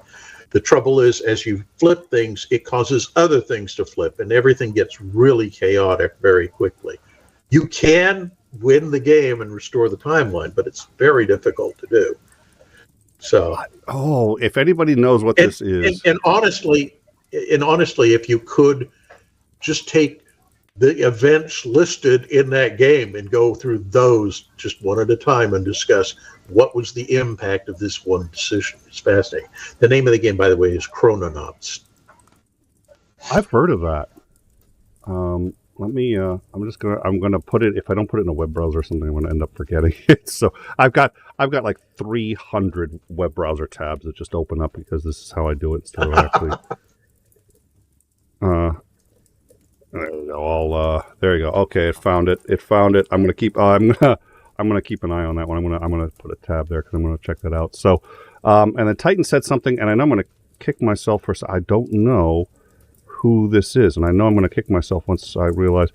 The trouble is, as you flip things, it causes other things to flip, and everything gets really chaotic very quickly. You can win the game and restore the timeline, but it's very difficult to do. So, if anybody knows what this is, and honestly, if you could just take the events listed in that game and go through those just one at a time and discuss what was the impact of this one decision. It's fascinating. The name of the game, by the way, is Chrononauts. I've heard of that. Let me. I'm gonna put it. If I don't put it in a web browser or something, I'm gonna end up forgetting it. So I've got like 300 web browser tabs that just open up because this is how I do it instead of actually. There we go. There you go. Okay, it found it. I'm gonna keep. I'm gonna keep an eye on that one. I'm gonna put a tab there because I'm gonna check that out. So, and then Titan said something, and I know I'm gonna kick myself for. I don't know who this is, and I know I'm gonna kick myself once I realize.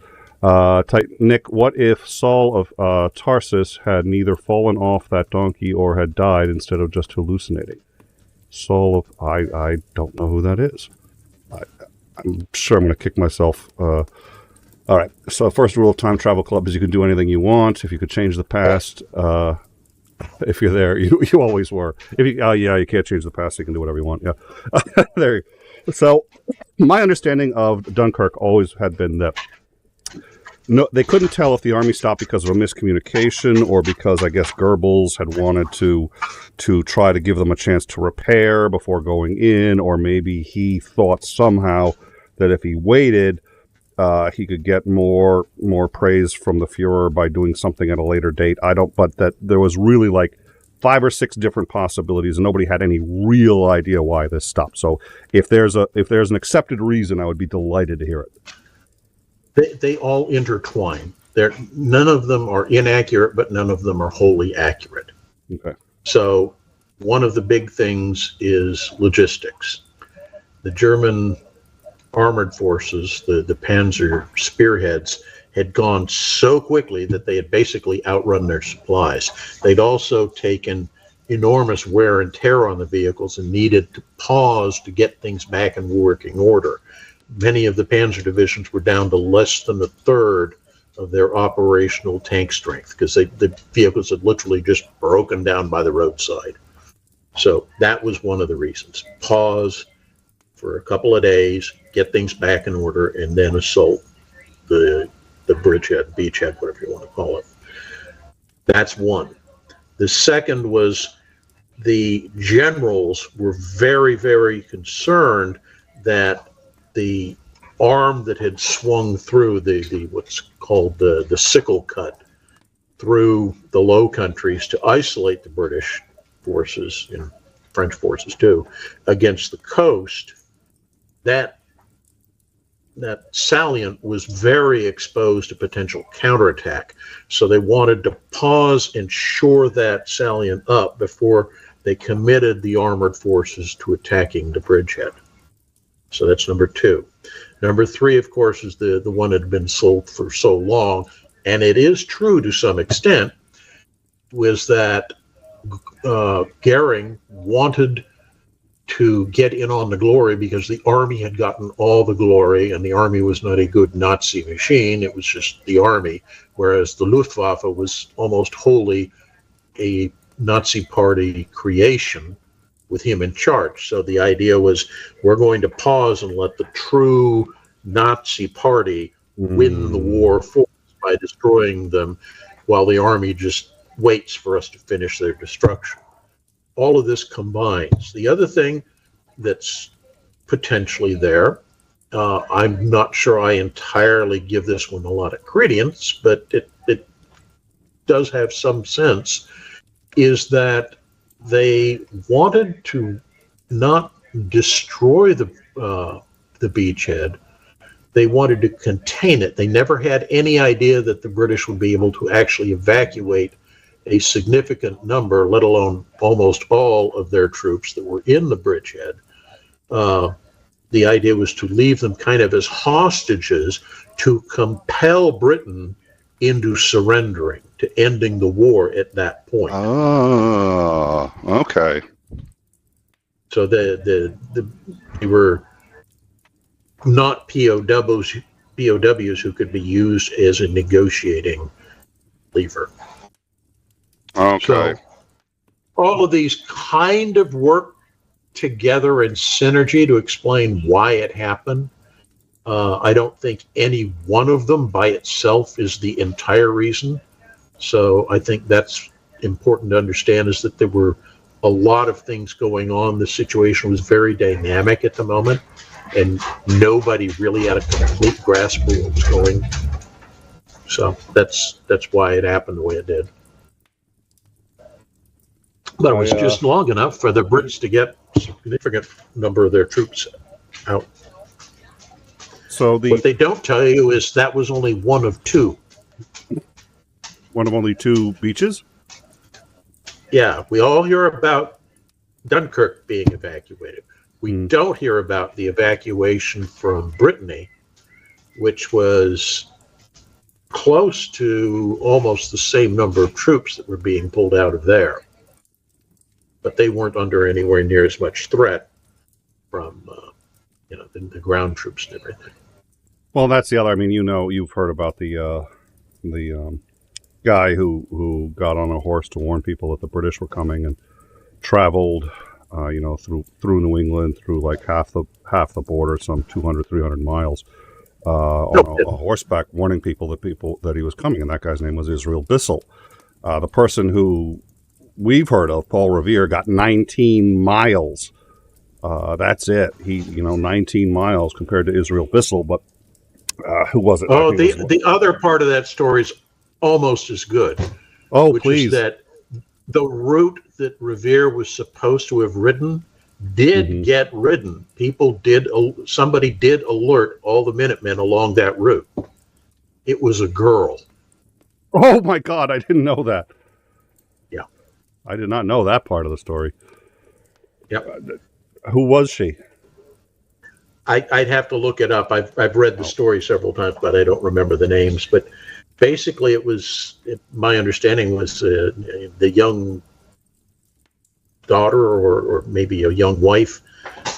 Nick, what if Saul of Tarsus had neither fallen off that donkey or had died instead of just hallucinating? Saul of I don't know who that is. I'm sure I'm going to kick myself. All right. So first rule of Time Travel Club is you can do anything you want. If you could change the past, if you're there, you always were. If you, you can't change the past. So you can do whatever you want. Yeah. There you go. So my understanding of Dunkirk always had been that no, they couldn't tell if the army stopped because of a miscommunication or because I guess Goebbels had wanted to try to give them a chance to repair before going in, or maybe he thought somehow that if he waited, he could get more praise from the Fuhrer by doing something at a later date. But that there was really like 5 or 6 different possibilities, and nobody had any real idea why this stopped. So if there's an accepted reason, I would be delighted to hear it. They all intertwine. None of them are inaccurate, but none of them are wholly accurate. Okay. So one of the big things is logistics. The German armored forces, the Panzer spearheads, had gone so quickly that they had basically outrun their supplies. They'd also taken enormous wear and tear on the vehicles and needed to pause to get things back in working order. Many of the Panzer divisions were down to less than a third of their operational tank strength because the vehicles had literally just broken down by the roadside. So that was one of the reasons. Pause for a couple of days, get things back in order, and then assault the bridgehead, beachhead, whatever you want to call it. That's one. The second was the generals were very, very concerned that the arm that had swung through the what's called the sickle cut through the Low Countries to isolate the British forces and French forces too against the coast, that salient was very exposed to potential counterattack. So they wanted to pause and shore that salient up before they committed the armored forces to attacking the bridgehead. So that's number 2. Number 3, of course, is the one that had been sold for so long, and it is true to some extent, was that Goering wanted to get in on the glory because the army had gotten all the glory, and the army was not a good Nazi machine. It was just the army, whereas the Luftwaffe was almost wholly a Nazi party creation with him in charge. So the idea was, we're going to pause and let the true Nazi party win the war for us by destroying them, while the army just waits for us to finish their destruction. All of this combines. The other thing that's potentially there, I'm not sure I entirely give this one a lot of credence, but it does have some sense, is that they wanted to not destroy the beachhead. They wanted to contain it. They never had any idea that the British would be able to actually evacuate a significant number, let alone almost all of their troops that were in the bridgehead. The idea was to leave them kind of as hostages to compel Britain into surrendering, to ending the war at that point. Oh, okay. So they were not POWs who could be used as a negotiating lever. Okay. So all of these kind of work together in synergy to explain why it happened. I don't think any one of them by itself is the entire reason. So I think that's important to understand, is that there were a lot of things going on. The situation was very dynamic at the moment, and nobody really had a complete grasp of what was going. So that's why it happened the way it did. But it was just long enough for the Brits to get a significant number of their troops out. So what they don't tell you is that was only one of two. One of only two beaches? Yeah, we all hear about Dunkirk being evacuated. We don't hear about the evacuation from Brittany, which was close to almost the same number of troops that were being pulled out of there. But they weren't under anywhere near as much threat from the ground troops and everything. Well, that's the other. I mean, you've heard about the guy who got on a horse to warn people that the British were coming and traveled, through New England, through like half the border, some 200, 300 miles, on a horseback, warning people that he was coming. And that guy's name was Israel Bissell. The person who we've heard of, Paul Revere, got 19 miles. That's it. He, 19 miles compared to Israel Bissell, but who was it? Oh, the other part of that story is almost as good. Oh, which please. Is that the route that Revere was supposed to have ridden did get ridden. Somebody did alert all the Minutemen along that route. It was a girl. Oh my God, I didn't know that. Yeah. I did not know that part of the story. Yep. Who was she? I'd have to look it up. I've read the story several times, but I don't remember the names. But basically, my understanding was the young daughter or maybe a young wife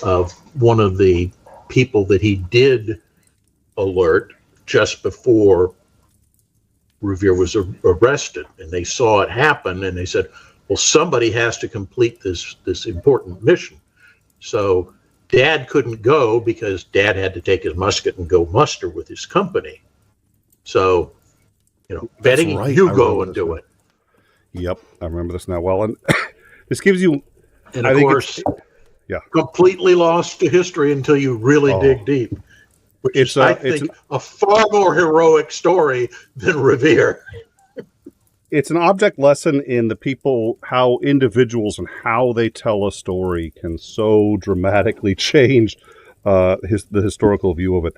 of one of the people that he did alert just before Revere was arrested. And they saw it happen, and they said, well, somebody has to complete this important mission. So Dad couldn't go because Dad had to take his musket and go muster with his company. So, Betty, right. You go and do it. Yep, I remember this now. Well, and this gives you, and of course, completely lost to history until you really dig deep. Which is, I think, a far more heroic story than Revere. It's an object lesson in how individuals and how they tell a story can so dramatically change the historical view of it.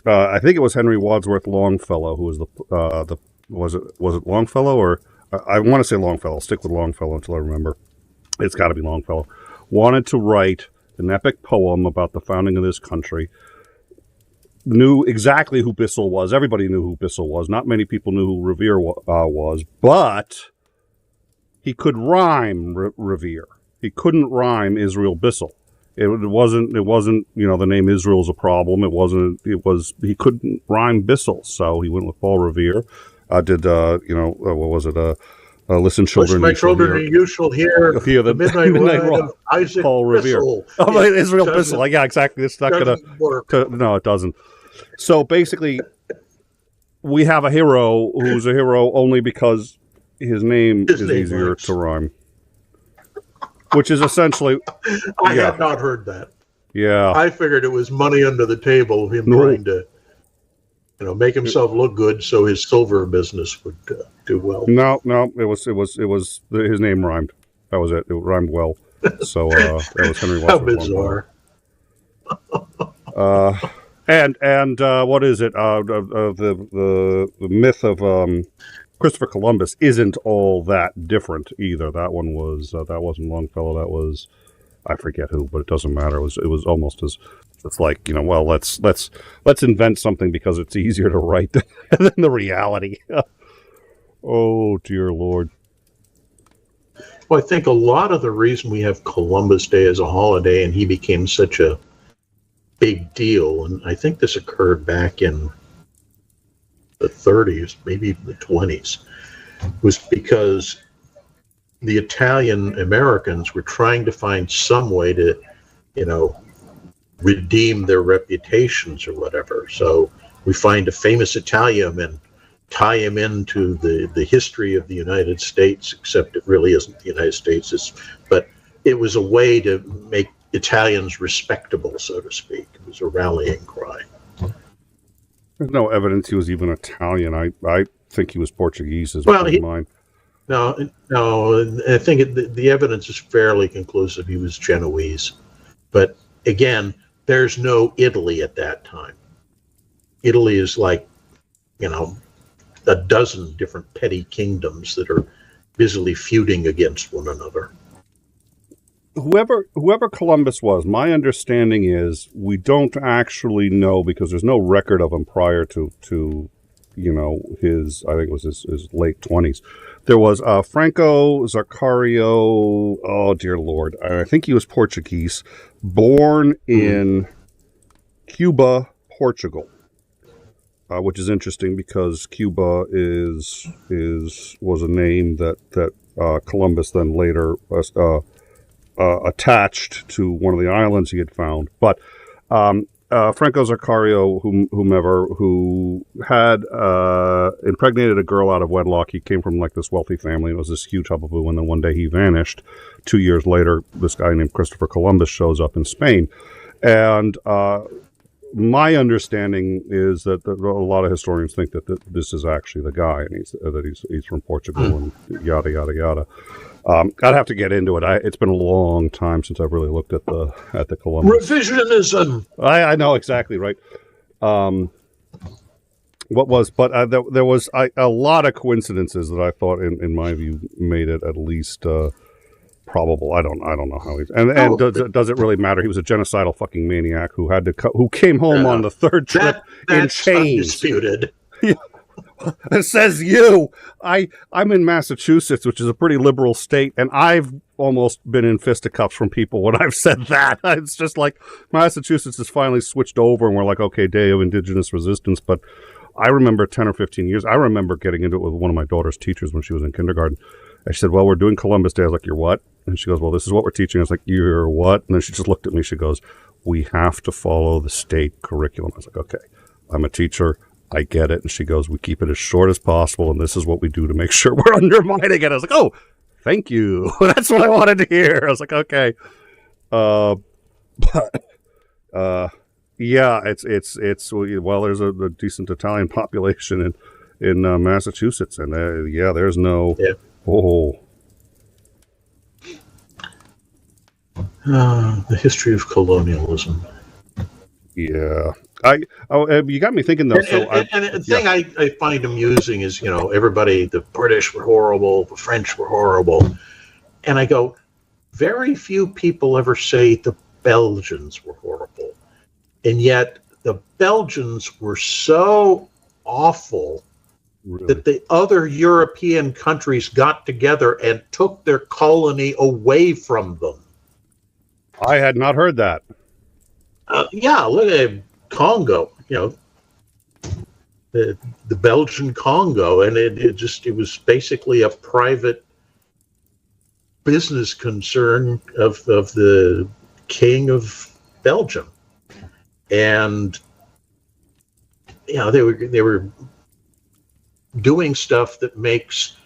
I think it was Henry Wadsworth Longfellow who was was it Longfellow, or I want to say Longfellow. I'll stick with Longfellow until I remember. It's got to be Longfellow. Wanted to write an epic poem about the founding of this country. Knew exactly who Bissell was. Everybody knew who Bissell was. Not many people knew who Revere was, but he could rhyme Revere. He couldn't rhyme Israel Bissell. It wasn't. The name Israel's a problem. He couldn't rhyme Bissell, so he went with Paul Revere. What was it? Listen, children. My children, you shall hear the midnight ride of Isaac Paul Revere. Bissell. Oh, Israel Bissell. Yeah, exactly. It's not gonna work. No, it doesn't. So basically, we have a hero who's a hero only because his name is easier to rhyme. Which is essentially... I had not heard that. Yeah. I figured it was money under the table, him trying to make himself look good so his silver business would do well. No, it was his name rhymed. That was it. It rhymed well. So that was Henry Wadsworth. How bizarre. And what is it? The myth of Christopher Columbus isn't all that different either. That wasn't Longfellow. That was, I forget who, but it doesn't matter. It was almost as It's like, well, let's invent something because it's easier to write than the reality. Oh, dear Lord. Well, I think a lot of the reason we have Columbus Day as a holiday and he became such a big deal, and I think this occurred back in the 30s, maybe even the 20s, was because the Italian Americans were trying to find some way to, redeem their reputations or whatever. So we find a famous Italian and tie him into the history of the United States, except it really isn't the United States. But it was a way to make Italians respectable, so to speak. It was a rallying cry. There's no evidence he was even Italian. I think he was Portuguese, is mine. No, I think the evidence is fairly conclusive. He was Genoese. But again, there's no Italy at that time. Italy is like, a dozen different petty kingdoms that are busily feuding against one another. Whoever Columbus was, my understanding is we don't actually know because there's no record of him prior to his, I think it was his late 20s. There was Franco Zaccario, oh dear Lord, I think he was Portuguese, born in Cuba, Portugal. Which is interesting because Cuba was a name that Columbus then later attached to one of the islands he had found. But Franco Zaccario, who had impregnated a girl out of wedlock. He came from like this wealthy family. It was this huge hubbub, and then one day he vanished. 2 years later, this guy named Christopher Columbus shows up in Spain, and my understanding is that a lot of historians think that this is actually the guy, and he's from Portugal, and yada yada yada. I'd have to get into it. It's been a long time since I've really looked at the Columbus. Revisionism. I know exactly right. There was a lot of coincidences that I thought, in my view, made it at least probable. I don't know how does it really matter? He was a genocidal fucking maniac who came home on the third trip in chains. Undisputed. It says you. I'm in Massachusetts, which is a pretty liberal state, and I've almost been in fisticuffs from people when I've said that. It's just like Massachusetts has finally switched over, and we're like, okay, Day of Indigenous Resistance. But I remember 10 or 15 years. I remember getting into it with one of my daughter's teachers when she was in kindergarten. And she said, well, we're doing Columbus Day. I was like, you're what? And she goes, well, this is what we're teaching. I was like, you're what? And then she just looked at me. She goes, we have to follow the state curriculum. I was like, okay, I'm a teacher. I get it. And she goes, we keep it as short as possible, and this is what we do to make sure we're undermining it. I was like, oh, thank you. That's what I wanted to hear. I was like, okay. Yeah, it's well, there's a decent Italian population in Massachusetts, and there's no the history of colonialism. Yeah. You got me thinking though. And the thing I find amusing is, everybody, the British were horrible, the French were horrible. And I go, very few people ever say the Belgians were horrible. And yet the Belgians were so awful that the other European countries got together and took their colony away from them. I had not heard that. Look at Congo, the Belgian Congo, and it was basically a private business concern of the King of Belgium, and they were doing stuff that makes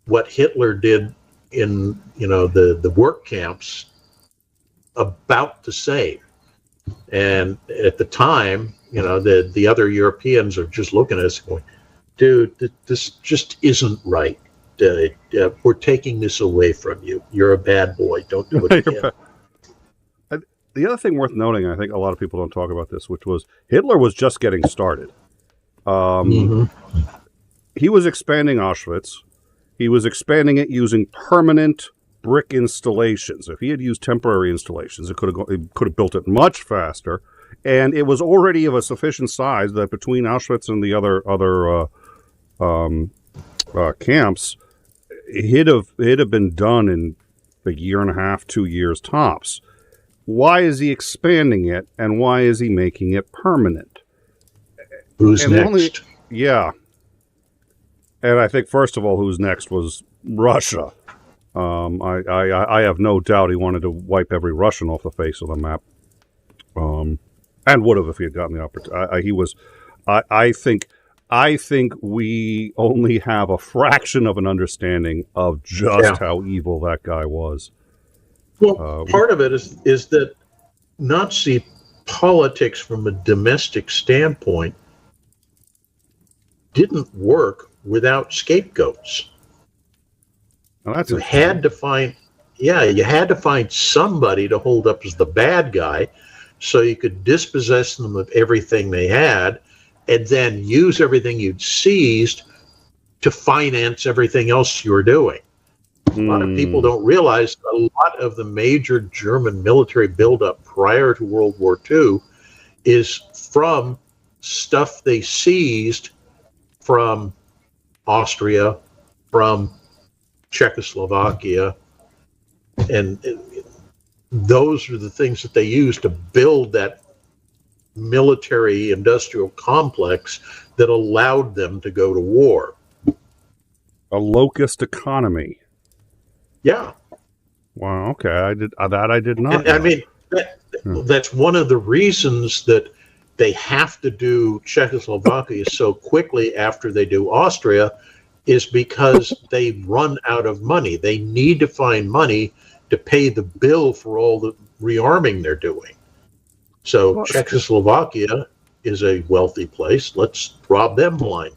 what Hitler did in the work camps about the same. And at the time, the other Europeans are just looking at us going, dude, this just isn't right. We're taking this away from you. You're a bad boy. Don't do it again. The other thing worth noting, I think a lot of people don't talk about this, which was Hitler was just getting started. He was expanding Auschwitz. He was expanding it using permanent brick installations. If he had used temporary installations, it could have built it much faster. And it was already of a sufficient size that between Auschwitz and the other camps, it'd have been done in a year and a half, 2 years tops. Why is he expanding it, and why is he making it permanent? Who's next? Yeah. And I think, first of all, who's next was Russia. I have no doubt he wanted to wipe every Russian off the face of the map. And would have if he had gotten the opportunity. I think we only have a fraction of an understanding of just how evil that guy was. Well, part of it is that Nazi politics from a domestic standpoint didn't work without scapegoats. Well, you had to find somebody to hold up as the bad guy, so you could dispossess them of everything they had, and then use everything you'd seized to finance everything else you were doing. A lot of people don't realize a lot of the major German military buildup prior to World War II is from stuff they seized from Austria, from Czechoslovakia, and those are the things that they used to build that military industrial complex that allowed them to go to war. A locust economy. Yeah. Wow. Okay. I did not. I mean, that's one of the reasons that they have to do Czechoslovakia so quickly after they do Austria, is because they run out of money. They need to find money to pay the bill for all the rearming they're doing. So Czechoslovakia is a wealthy place. Let's rob them blind.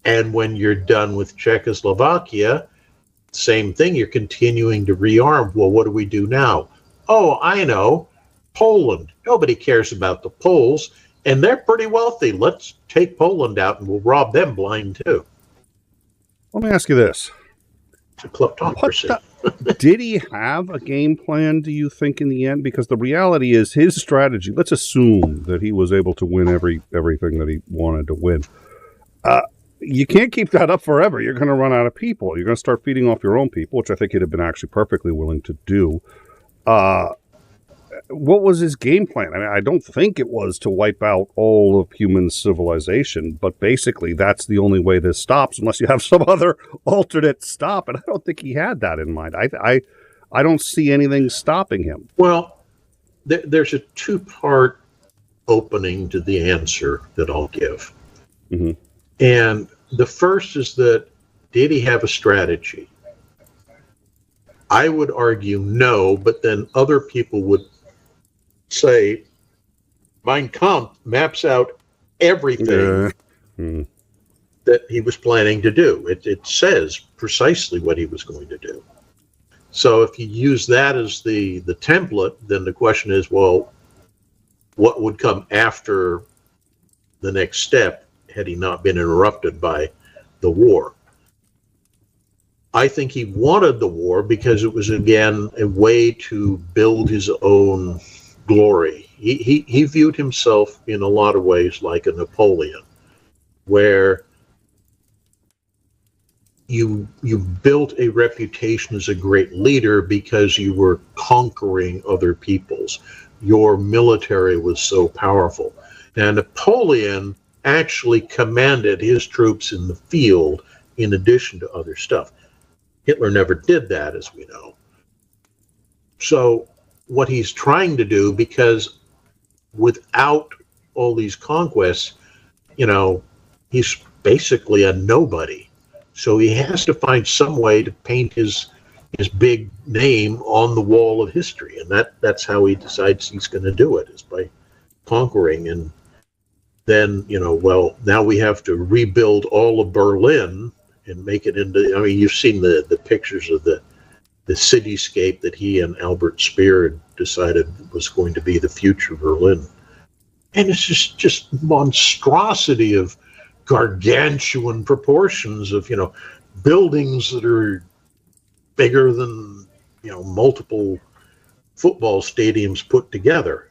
And when you're done with Czechoslovakia, same thing, you're continuing to rearm. Well, what do we do now? Oh, I know, Poland. Nobody cares about the Poles, and they're pretty wealthy. Let's take Poland out and we'll rob them blind too. Let me ask you this. It's a kleptocracy. Did he have a game plan, do you think, in the end? Because the reality is his strategy, let's assume that he was able to win everything that he wanted to win. You can't keep that up forever. You're going to run out of people. You're going to start feeding off your own people, which I think he'd have been actually perfectly willing to do. What was his game plan? I mean, I don't think it was to wipe out all of human civilization, but basically that's the only way this stops unless you have some other alternate stop, and I don't think he had that in mind. I don't see anything stopping him. Well, there's a two-part opening to the answer that I'll give. Mm-hmm. And the first is that, did he have a strategy? I would argue no, but then other people would say Mein Kampf maps out everything that he was planning to do. It says precisely what he was going to do. So if you use that as the template, then the question is, well, what would come after the next step had he not been interrupted by the war? I think he wanted the war because it was, again, a way to build his own glory. He viewed himself in a lot of ways like a Napoleon, where you built a reputation as a great leader because you were conquering other peoples. Your military was so powerful. Now, Napoleon actually commanded his troops in the field in addition to other stuff. Hitler never did that, as we know. So what he's trying to do, because without all these conquests, he's basically a nobody. So he has to find some way to paint his big name on the wall of history. And that's how he decides he's going to do it, is by conquering. And then, now we have to rebuild all of Berlin and make it into, you've seen the pictures of the cityscape that he and Albert Speer had decided was going to be the future Berlin. And it's just monstrosity of gargantuan proportions of, buildings that are bigger than, multiple football stadiums put together,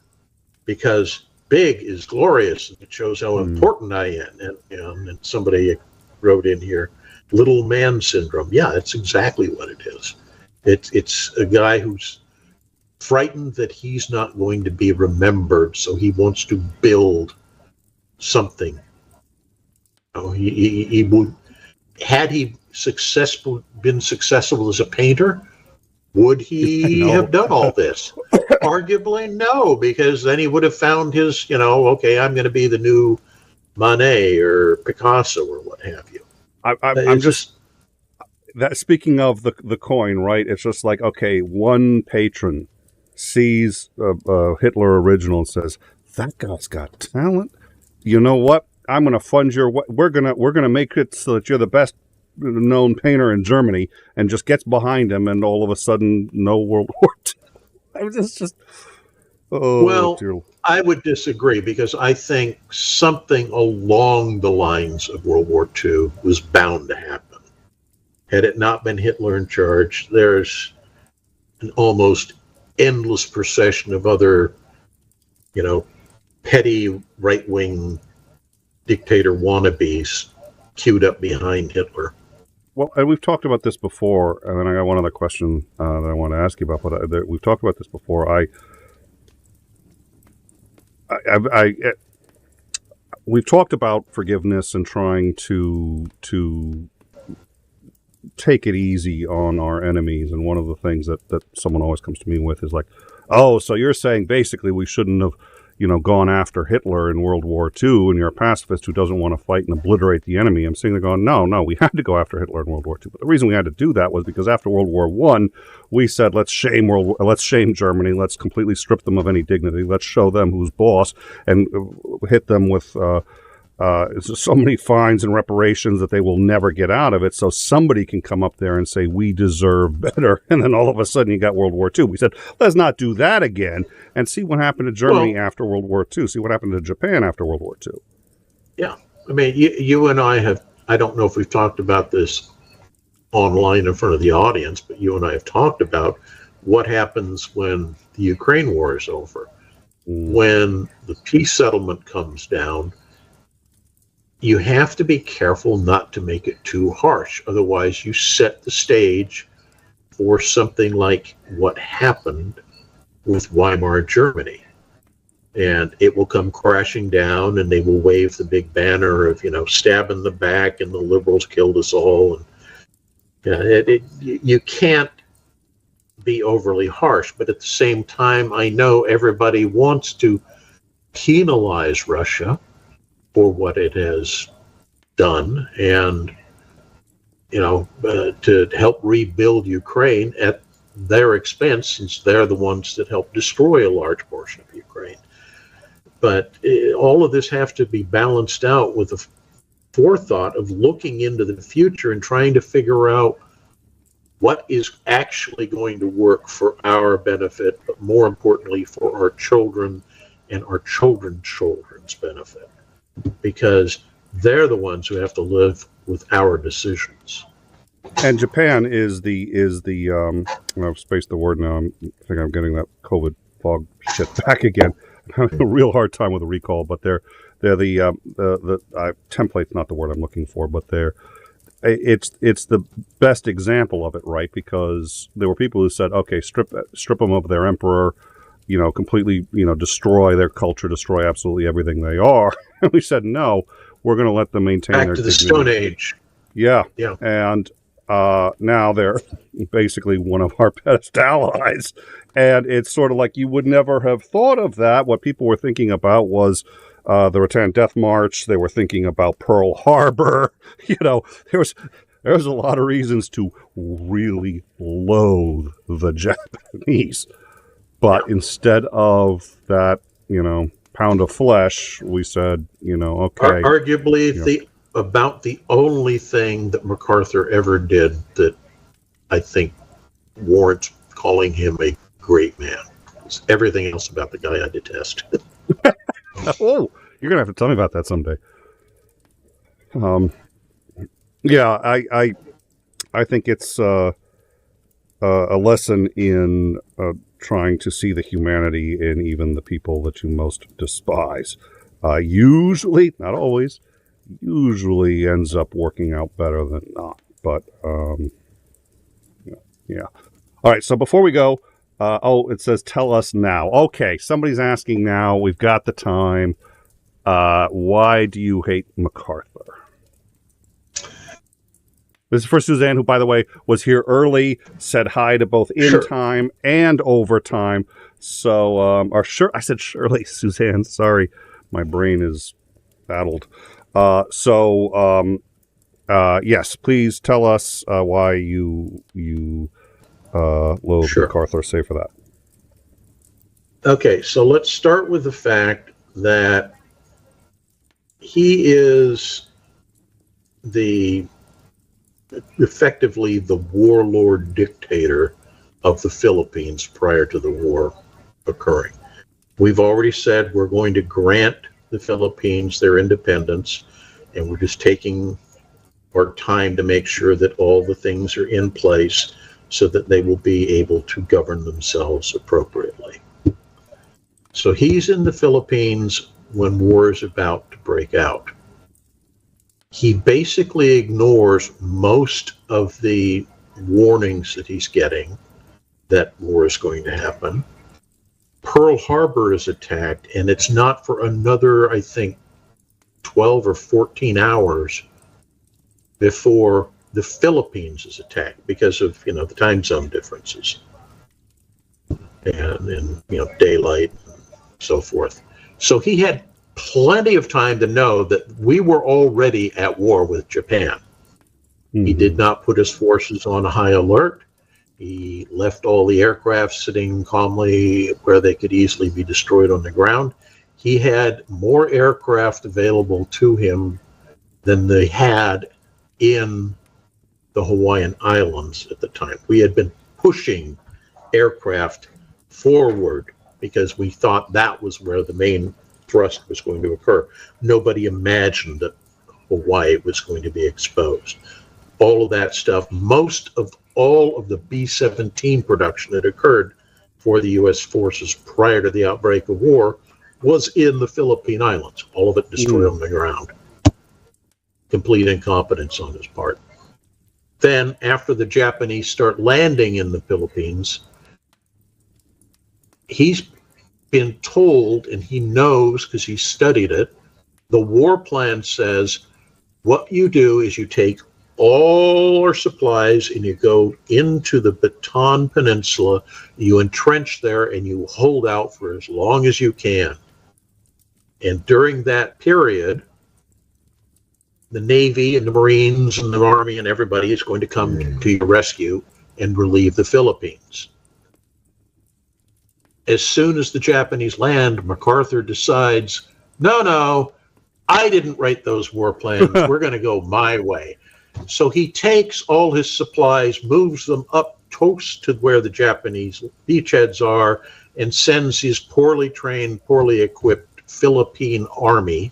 because big is glorious. It shows how important I am. And somebody wrote in here, little man syndrome. Yeah, that's exactly what it is. It's a guy who's frightened that he's not going to be remembered, so he wants to build something. He would, had he been successful as a painter, would he have done all this? Arguably, no, because then he would have found his, okay, I'm going to be the new Monet or Picasso or what have you. I'm just that. Speaking of the coin, right? It's just like, okay, one patron sees a Hitler original and says, "That guy's got talent. You know what? I'm going to fund your. We're gonna make it so that you're the best known painter in Germany," and just gets behind him, and all of a sudden, no World War II. Just. Oh, well, dear. I would disagree, because I think something along the lines of World War II was bound to happen. Had it not been Hitler in charge, there's an almost endless procession of other, petty right-wing dictator wannabes queued up behind Hitler. Well, and we've talked about this before, and then I got one other question that I want to ask you about, but we've talked about this before. We've talked about forgiveness and trying to take it easy on our enemies, and one of the things that someone always comes to me with is like, oh, so you're saying basically we shouldn't have gone after Hitler in World War II, and you're a pacifist who doesn't want to fight and obliterate the enemy. I'm sitting there going, no, we had to go after Hitler in World War II. But the reason we had to do that was because after World War I, we said, let's shame Germany, let's completely strip them of any dignity, let's show them who's boss, and hit them with so many fines and reparations that they will never get out of it, so somebody can come up there and say, we deserve better. And then all of a sudden you got World War II. We said, let's not do that again, and see what happened to Germany after World War II. See what happened to Japan after World War II. Yeah. I mean, you and I have, I don't know if we've talked about this online in front of the audience, but you and I have talked about what happens when the Ukraine war is over. When the peace settlement comes down, you have to be careful not to make it too harsh. Otherwise, you set the stage for something like what happened with Weimar Germany. And it will come crashing down, and they will wave the big banner of, stab in the back, and the liberals killed us all. And you can't be overly harsh. But at the same time, I know everybody wants to penalize Russia for what it has done, and to help rebuild Ukraine at their expense, since they're the ones that helped destroy a large portion of Ukraine. But all of this has to be balanced out with the forethought of looking into the future and trying to figure out what is actually going to work for our benefit, but more importantly for our children and our children's children's benefit, because they're the ones who have to live with our decisions. And Japan is the I've spaced the word now. I think I'm getting that COVID fog shit back again. I'm having a real hard time with the recall, but they're the template's not the word I'm looking for, but it's the best example of it, right? Because there were people who said, okay, strip them of their emperor, completely, destroy their culture, destroy absolutely everything they are. And we said, no, we're going to let them maintain back their to the dignity. Stone Age. Yeah. Yeah. And now they're basically one of our best allies. And it's sort of like you would never have thought of that. What people were thinking about was the Rattan Death March. They were thinking about Pearl Harbor. There was a lot of reasons to really loathe the Japanese. But instead of that, pound of flesh, we said, okay. Arguably, about the only thing that MacArthur ever did that I think warrants calling him a great man. Everything else about the guy I detest. Oh, you're gonna have to tell me about that someday. Yeah, I think it's a lesson in trying to see the humanity in even the people that you most despise. Usually, not always, usually ends up working out better than not. But, yeah. All right, so before we go, it says, tell us now. Okay, somebody's asking now. We've got the time. Why do you hate MacArthur? This is for Suzanne, who, by the way, was here early, said hi to both in time and overtime. So, I said Shirley, Suzanne, sorry. My brain is battled. Yes, please tell us why you loathe MacArthur. Say for that. Okay, so let's start with the fact that he is effectively the warlord dictator of the Philippines prior to the war occurring. We've already said we're going to grant the Philippines their independence, and we're just taking our time to make sure that all the things are in place so that they will be able to govern themselves appropriately. So he's in the Philippines when war is about to break out. He basically ignores most of the warnings that he's getting that war is going to happen. Pearl Harbor is attacked, and it's not for another, I think, 12 or 14 hours before the Philippines is attacked because of, the time zone differences and daylight and so forth. So he had plenty of time to know that we were already at war with Japan. Mm-hmm. He did not put his forces on a high alert. He left all the aircraft sitting calmly where they could easily be destroyed on the ground. He had more aircraft available to him than they had in the Hawaiian Islands at the time. We had been pushing aircraft forward because we thought that was where the main thrust was going to occur. Nobody imagined that Hawaii was going to be exposed. All of that stuff, most of all of the B-17 production that occurred for the U.S. forces prior to the outbreak of war was in the Philippine Islands. All of it destroyed on the ground. Complete incompetence on his part. Then, after the Japanese start landing in the Philippines, he's been told, and he knows because he studied it, the war plan says what you do is you take all our supplies and you go into the Bataan Peninsula, you entrench there, and you hold out for as long as you can. And during that period, the Navy and the Marines and the Army and everybody is going to come to your rescue and relieve the Philippines. As soon as the Japanese land, MacArthur decides, no, I didn't write those war plans. We're going to go my way. So he takes all his supplies, moves them up close to where the Japanese beachheads are, and sends his poorly trained, poorly equipped Philippine army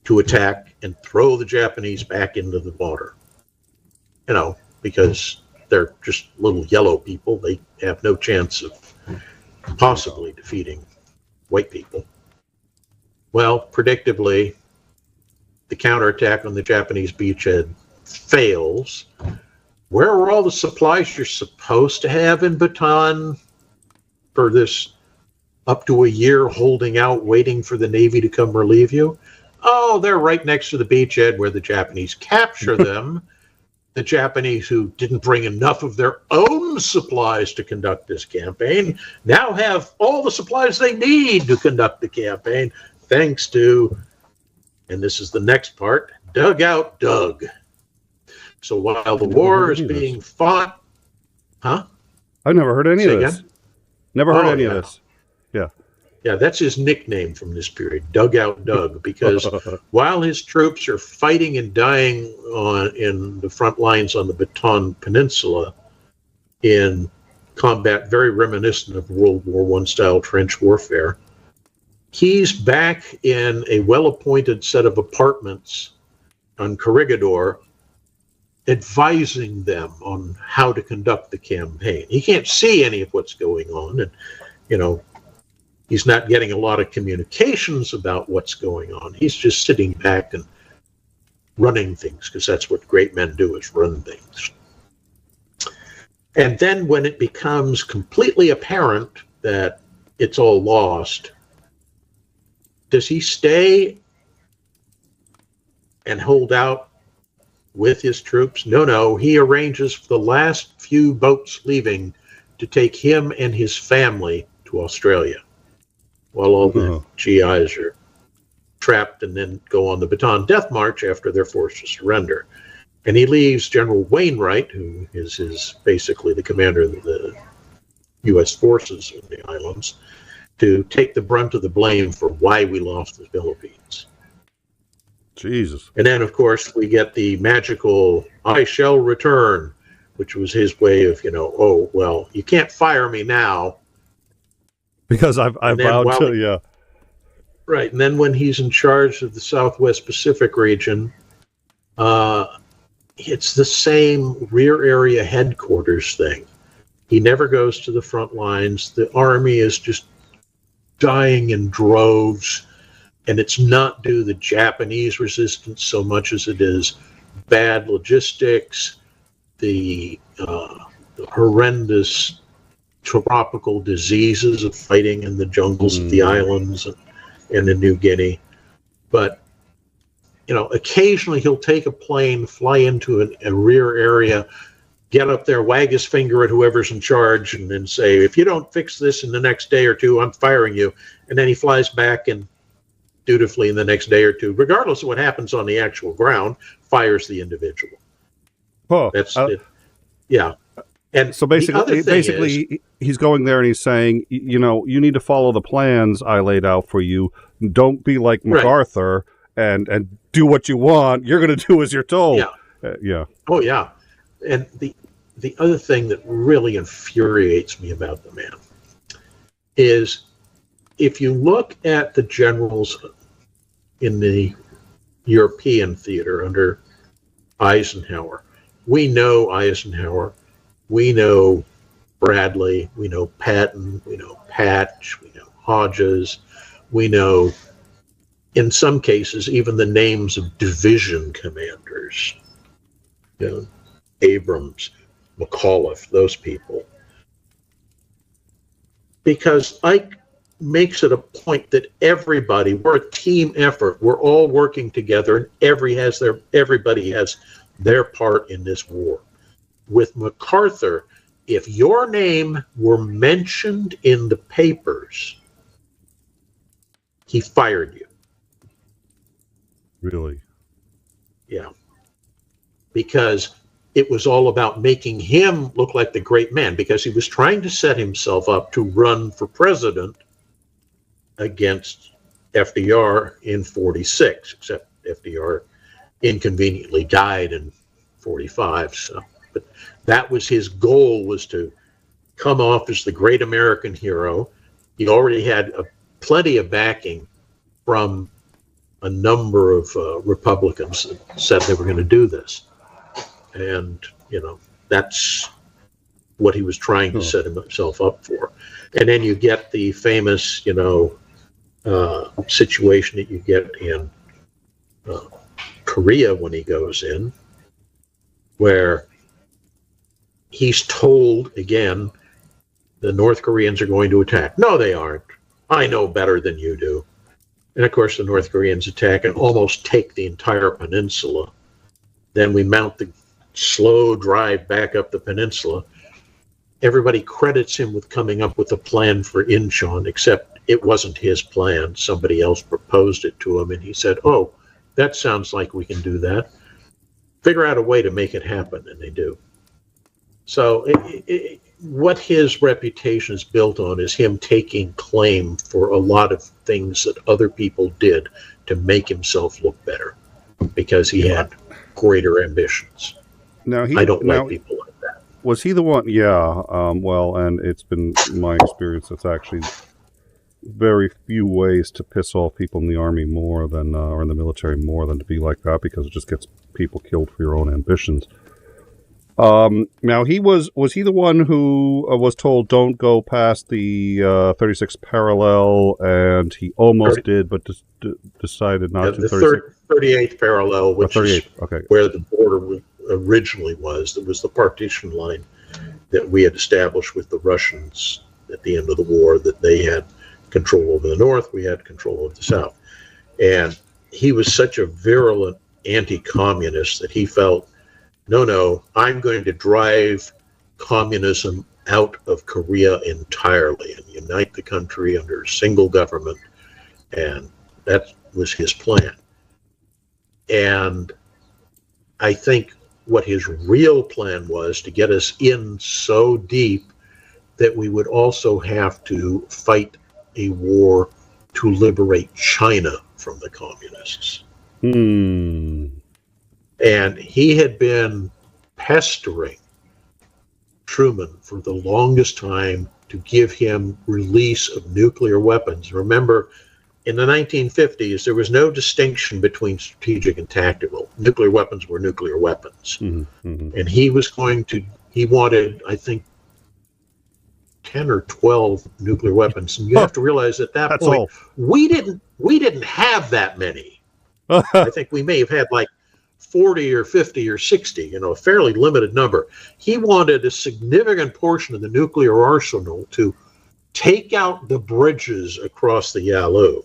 to attack and throw the Japanese back into the water. Because they're just little yellow people. They have no chance of possibly defeating white people. Well, predictably, the counterattack on the Japanese beachhead fails. Where are all the supplies you're supposed to have in Bataan for this up to a year holding out, waiting for the Navy to come relieve you? Oh, they're right next to the beachhead where the Japanese capture them. The Japanese, who didn't bring enough of their own supplies to conduct this campaign, now have all the supplies they need to conduct the campaign, thanks to, and this is the next part, Dugout Doug. So while the war is being fought, I've never heard any of this. Never heard any of this. Yeah. Yeah, that's his nickname from this period, Dugout Doug, because while his troops are fighting and dying in the front lines on the Bataan Peninsula in combat very reminiscent of World War I style trench warfare, he's back in a well-appointed set of apartments on Corregidor advising them on how to conduct the campaign. He can't see any of what's going on, and he's not getting a lot of communications about what's going on. He's just sitting back and running things, because that's what great men do, is run things. And then when it becomes completely apparent that it's all lost, does he stay and hold out with his troops? No. He arranges for the last few boats leaving to take him and his family to Australia, while all the GIs are trapped and then go on the Bataan Death March after they're forced to surrender. And he leaves General Wainwright, who is basically the commander of the U.S. forces in the islands, to take the brunt of the blame for why we lost the Philippines. Jesus. And then, of course, we get the magical "I shall return," which was his way of, oh, well, you can't fire me now. Because I've vowed to, yeah. Right. And then when he's in charge of the Southwest Pacific region, it's the same rear area headquarters thing. He never goes to the front lines. The army is just dying in droves. And it's not due to the Japanese resistance so much as it is bad logistics, the horrendous tropical diseases of fighting in the jungles of the islands and in New Guinea. But, occasionally he'll take a plane, fly into a rear area, get up there, wag his finger at whoever's in charge, and then say, if you don't fix this in the next day or two, I'm firing you. And then he flies back and dutifully in the next day or two, regardless of what happens on the actual ground, fires the individual. Oh, that's it. Yeah. And so basically, he's going there and he's saying, you need to follow the plans I laid out for you. Don't be like MacArthur and do what you want. You're going to do as you're told. Yeah. Yeah. Oh, yeah. And the other thing that really infuriates me about the man is, if you look at the generals in the European theater under Eisenhower, we know Eisenhower, we know Bradley, we know Patton, we know Patch, we know Hodges, we know, in some cases, even the names of division commanders, Abrams, McAuliffe, those people. Because Ike makes it a point that everybody, we're a team effort. We're all working together, and everybody has their part in this war. With MacArthur, if your name were mentioned in the papers, he fired you. Really? Yeah. Because it was all about making him look like the great man, because he was trying to set himself up to run for president against FDR in 46, except FDR inconveniently died in 45. But that was his goal, was to come off as the great American hero. He already had plenty of backing from a number of Republicans that said they were going to do this. And, that's what he was trying to set himself up for. And then you get the famous, situation that you get in Korea when he goes in, where he's told, again, the North Koreans are going to attack. No, they aren't. I know better than you do. And, of course, the North Koreans attack and almost take the entire peninsula. Then we mount the slow drive back up the peninsula. Everybody credits him with coming up with a plan for Incheon, except it wasn't his plan. Somebody else proposed it to him, and he said, oh, that sounds like we can do that. Figure out a way to make it happen, and they do. So what his reputation is built on is him taking claim for a lot of things that other people did to make himself look better, because he had greater ambitions. Now, I don't like people like that. Was he the one? Yeah. Well, and it's been my experience. It's actually very few ways to piss off people in the army more than, or in the military more than to be like that, because it just gets people killed for your own ambitions. Now was he the one who was told don't go past the 36th parallel, and he almost did, but decided not to? The 38th parallel, which is where the border originally was. It was the partition line that we had established with the Russians at the end of the war, that they had control over the north, we had control over the south. And he was such a virulent anti-communist that he felt, no, I'm going to drive communism out of Korea entirely and unite the country under a single government. And that was his plan. And I think what his real plan was to get us in so deep that we would also have to fight a war to liberate China from the communists. And he had been pestering Truman for the longest time to give him release of nuclear weapons. Remember, in the 1950s, there was no distinction between strategic and tactical. Nuclear weapons were nuclear weapons. And he wanted, I think, 10 or 12 nuclear weapons. And you have to realize at that point, we didn't have that many. I think we may have had like 40 or 50 or 60, a fairly limited number. He wanted a significant portion of the nuclear arsenal to take out the bridges across the Yalu.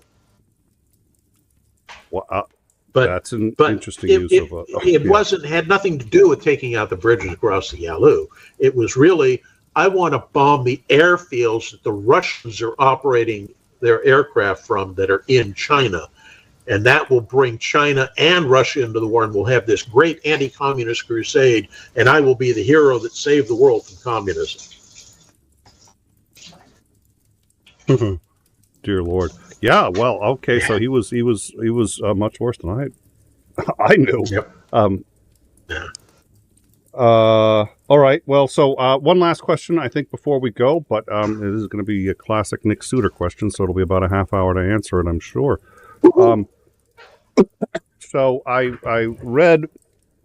Well, that's an interesting use of it. Had nothing to do with taking out the bridges across the Yalu. It was really, I want to bomb the airfields that the Russians are operating their aircraft from that are in China. And that will bring China and Russia into the war, and we'll have this great anti-communist crusade, and I will be the hero that saved the world from communism. Dear Lord. Yeah, well, okay, so he was much worse than I knew. Yep. All right. Well, so one last question, I think, before we go, but this is going to be a classic Nick Soutter question, so it'll be about a half hour to answer it, I'm sure. So I read,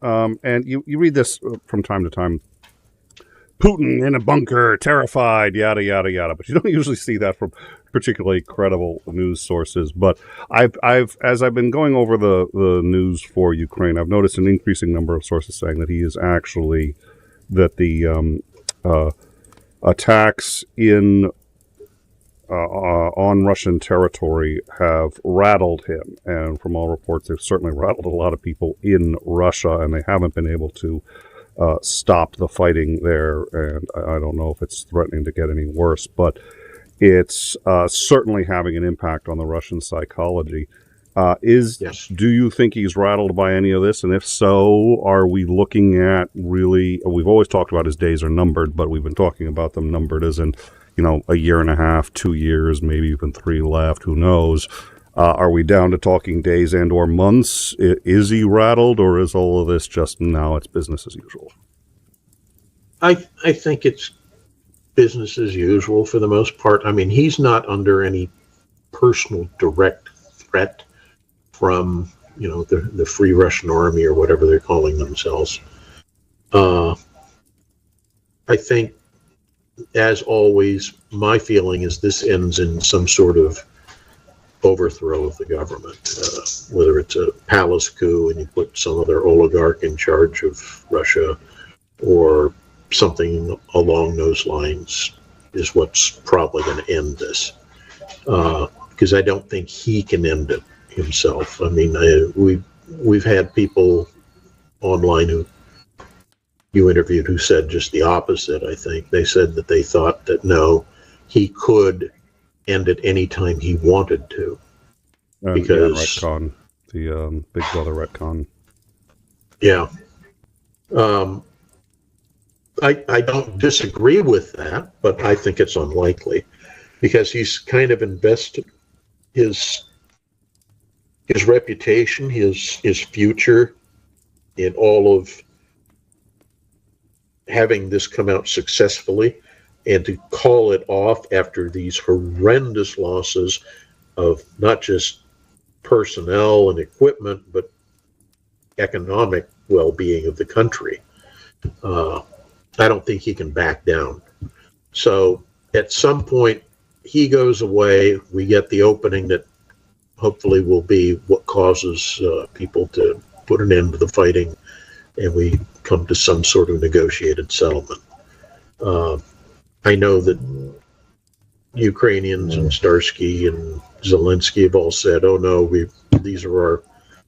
and you read this from time to time, Putin in a bunker, terrified, yada, yada, yada. But you don't usually see that from particularly credible news sources. But as I've been going over the news for Ukraine, I've noticed an increasing number of sources saying that he is actually, that the attacks on Russian territory have rattled him. And from all reports, they've certainly rattled a lot of people in Russia, and they haven't been able to stop the fighting there. And I don't know if it's threatening to get any worse, but it's certainly having an impact on the Russian psychology. Yes. Do you think he's rattled by any of this? And if so, are we looking at really, we've always talked about his days are numbered, but we've been talking about them numbered as in, a year and a half, 2 years, maybe even 3 left, who knows? Are we down to talking days and or months? Is he rattled, or is all of this just now it's business as usual? I think it's business as usual for the most part. I mean, he's not under any personal direct threat from, the Free Russian Army or whatever they're calling themselves. I think, as always, my feeling is this ends in some sort of overthrow of the government, whether it's a palace coup and you put some other oligarch in charge of Russia, or something along those lines is what's probably going to end this. Because I don't think he can end it himself. I mean, we've had people online who you interviewed who said just the opposite, I think. They said that they thought that, no, he could end it any time he wanted to. Because retcon, the Big Brother retcon. Yeah. I don't disagree with that, but I think it's unlikely, because he's kind of invested his reputation, his future in all of having this come out successfully, and to call it off after these horrendous losses of not just personnel and equipment, but economic well-being of the country. I don't think he can back down. So at some point, he goes away. We get the opening that hopefully will be what causes people to put an end to the fighting, and we come to some sort of negotiated settlement. I know that Ukrainians and Starsky and Zelensky have all said, "Oh no, these are our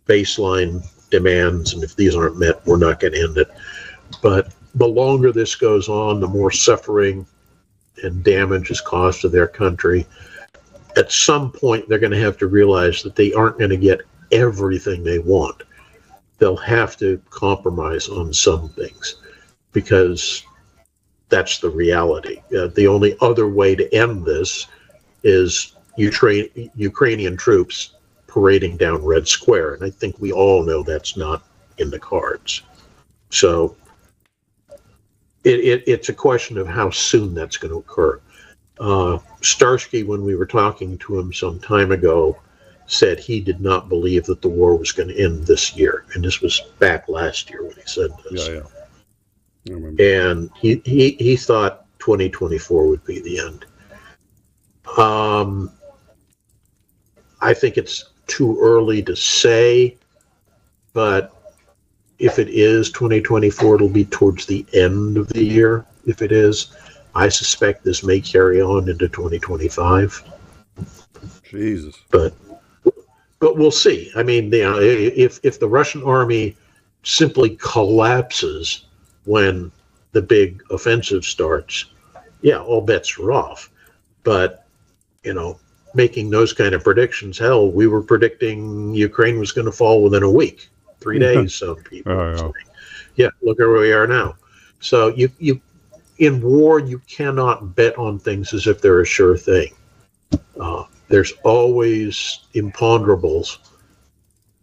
baseline demands, and if these aren't met, we're not going to end it." But the longer this goes on, the more suffering and damage is caused to their country. At some point, they're going to have to realize that they aren't going to get everything they want. They'll have to compromise on some things, because that's the reality. The only other way to end this is Ukrainian troops parading down Red Square, and I think we all know that's not in the cards. So it's a question of how soon that's going to occur. Starsky, when we were talking to him some time ago, said he did not believe that the war was going to end this year, and this was back last year when he said this. Yeah. I remember. And he thought 2024 would be the end. I think it's too early to say, but if it is 2024, it'll be towards the end of the year. If it is, I suspect this may carry on into 2025. Jesus. But we'll see. I mean, if the Russian army simply collapses when the big offensive starts, yeah, all bets are off. But, making those kind of predictions, hell, we were predicting Ukraine was going to fall within a week, 3 days, some people. Yeah, look at where we are now. So you in war, you cannot bet on things as if they're a sure thing. There's always imponderables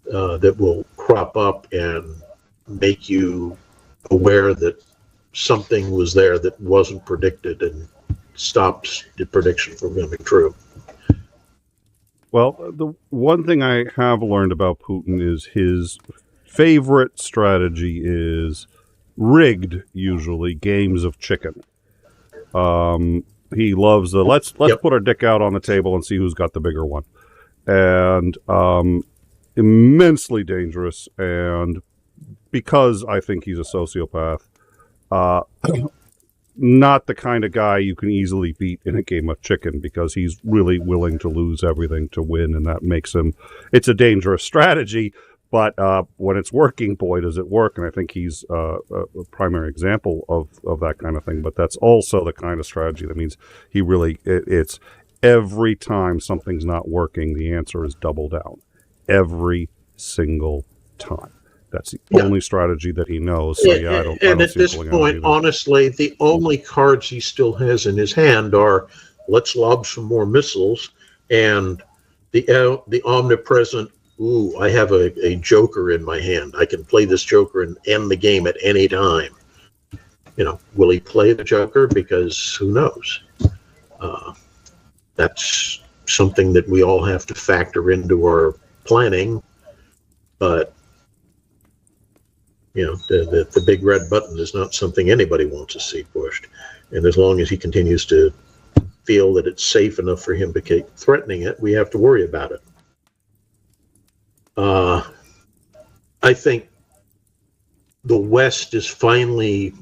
that will crop up and make you aware that something was there that wasn't predicted and stops the prediction from coming true. Well, the one thing I have learned about Putin is his favorite strategy is rigged, usually, games of chicken. He loves the let's put our dick out on the table and see who's got the bigger one. And immensely dangerous, and because I think he's a sociopath, not the kind of guy you can easily beat in a game of chicken, because he's really willing to lose everything to win, and that makes him, it's a dangerous strategy, but when it's working, boy, does it work. And I think he's a primary example of that kind of thing. But that's also the kind of strategy that means he really, it's every time something's not working, the answer is double down. Every single time. That's the only strategy that he knows. So I don't at this point, honestly, the only cards he still has in his hand are, let's lob some more missiles, and the omnipresent, ooh, I have a joker in my hand. I can play this joker and end the game at any time. Will he play the joker? Because who knows? That's something that we all have to factor into our planning. But the big red button is not something anybody wants to see pushed. And as long as he continues to feel that it's safe enough for him to keep threatening it, we have to worry about it. I think the West is finally,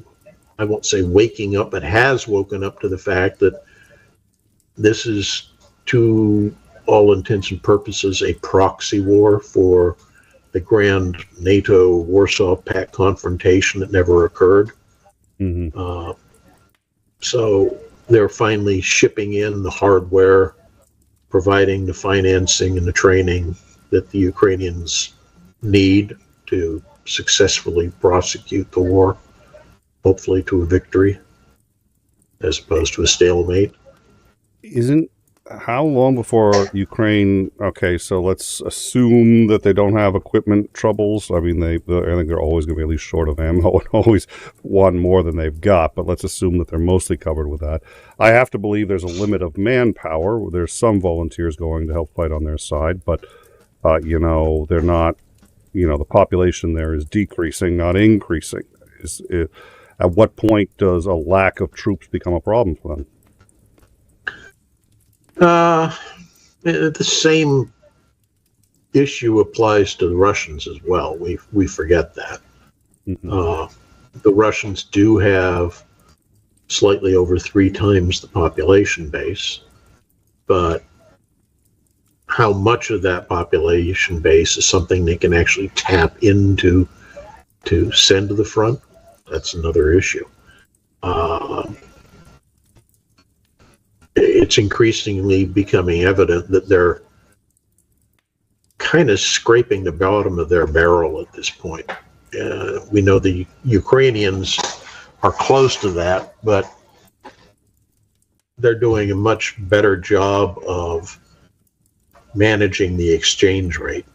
I won't say waking up, but has woken up to the fact that this is, to all intents and purposes, a proxy war for the grand NATO-Warsaw Pact confrontation that never occurred. Mm-hmm. So they're finally shipping in the hardware, providing the financing and the training that the Ukrainians need to successfully prosecute the war, hopefully to a victory, as opposed to a stalemate. How long before Ukraine? Okay, so let's assume that they don't have equipment troubles. I mean, I think they're always going to be at least short of ammo and always want more than they've got. But let's assume that they're mostly covered with that. I have to believe there's a limit of manpower. There's some volunteers going to help fight on their side, but they're not. The population there is decreasing, not increasing. At what point does a lack of troops become a problem for them? The same issue applies to the Russians as well. We forget that. The Russians do have slightly over 3 times the population base, but how much of that population base is something they can actually tap into to send to the front? That's another issue. It's increasingly becoming evident that they're kind of scraping the bottom of their barrel at this point. We know the Ukrainians are close to that, but they're doing a much better job of managing the exchange rate.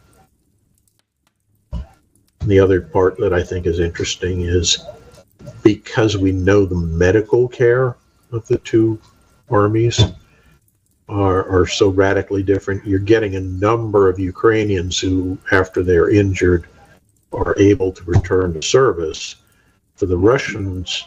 The other part that I think is interesting is because we know the medical care of the two armies are so radically different, you're getting a number of Ukrainians who, after they're injured, are able to return to service. For the Russians,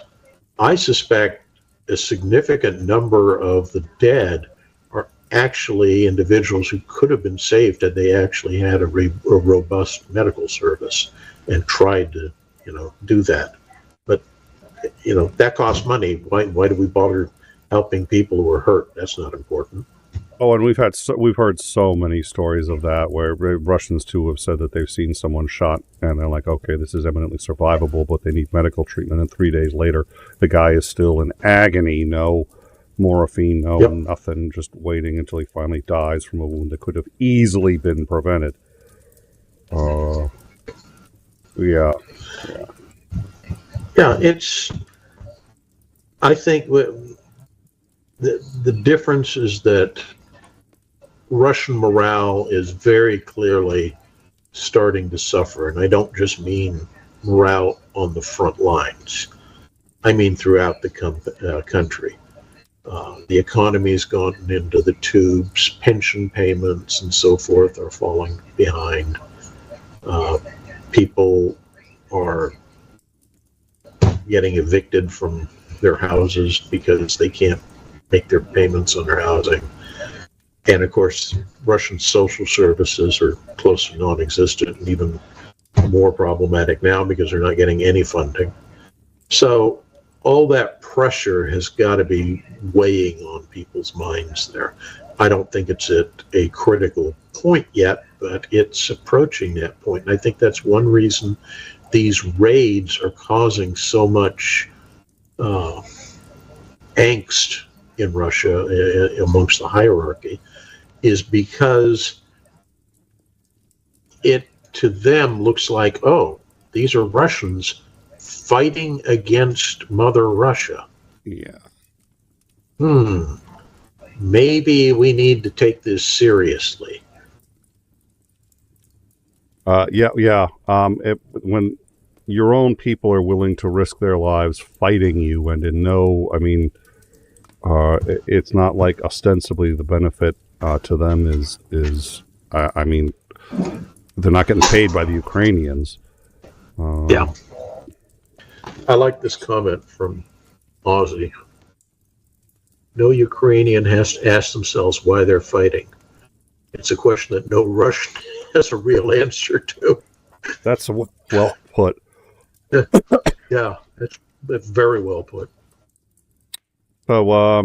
I suspect a significant number of the dead are actually individuals who could have been saved had they actually had a robust medical service and tried to, do that. But, that costs money. Why do we bother helping people who are hurt? That's not important. Oh, and we've heard so many stories of that where Russians too have said that they've seen someone shot and they're like, okay, this is eminently survivable, but they need medical treatment. And 3 days later, the guy is still in agony, no morphine, no nothing, just waiting until he finally dies from a wound that could have easily been prevented. Yeah, it's, I think the difference is that Russian morale is very clearly starting to suffer. And I don't just mean morale on the front lines. I mean throughout the country. The economy has gone into the tubes. Pension payments and so forth are falling behind. People are getting evicted from their houses because they can't make their payments on their housing. And of course, Russian social services are close to non-existent and even more problematic now because they're not getting any funding. So all that pressure has got to be weighing on people's minds there. I don't think it's at a critical point yet, but it's approaching that point. And I think that's one reason these raids are causing so much angst in Russia amongst the hierarchy, is because it to them looks like, oh, these are Russians fighting against Mother Russia. Yeah. Maybe we need to take this seriously. When your own people are willing to risk their lives fighting you, and it's not like ostensibly the benefit to them is they're not getting paid by the Ukrainians. I like this comment from Ozzy. No Ukrainian has to ask themselves why they're fighting. It's a question that no Russian has a real answer to. That's well put. Yeah, that's very well put. So, all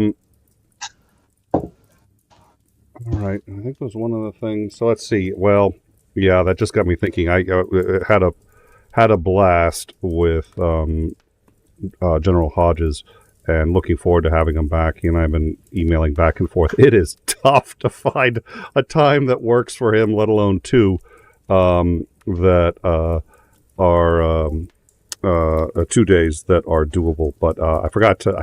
right. I think there's one other thing. So let's see. Well, yeah, that just got me thinking. I had a blast with General Hodges, and looking forward to having him back. He and I have been emailing back and forth. It is tough to find a time that works for him, let alone two that are 2 days that are doable. But I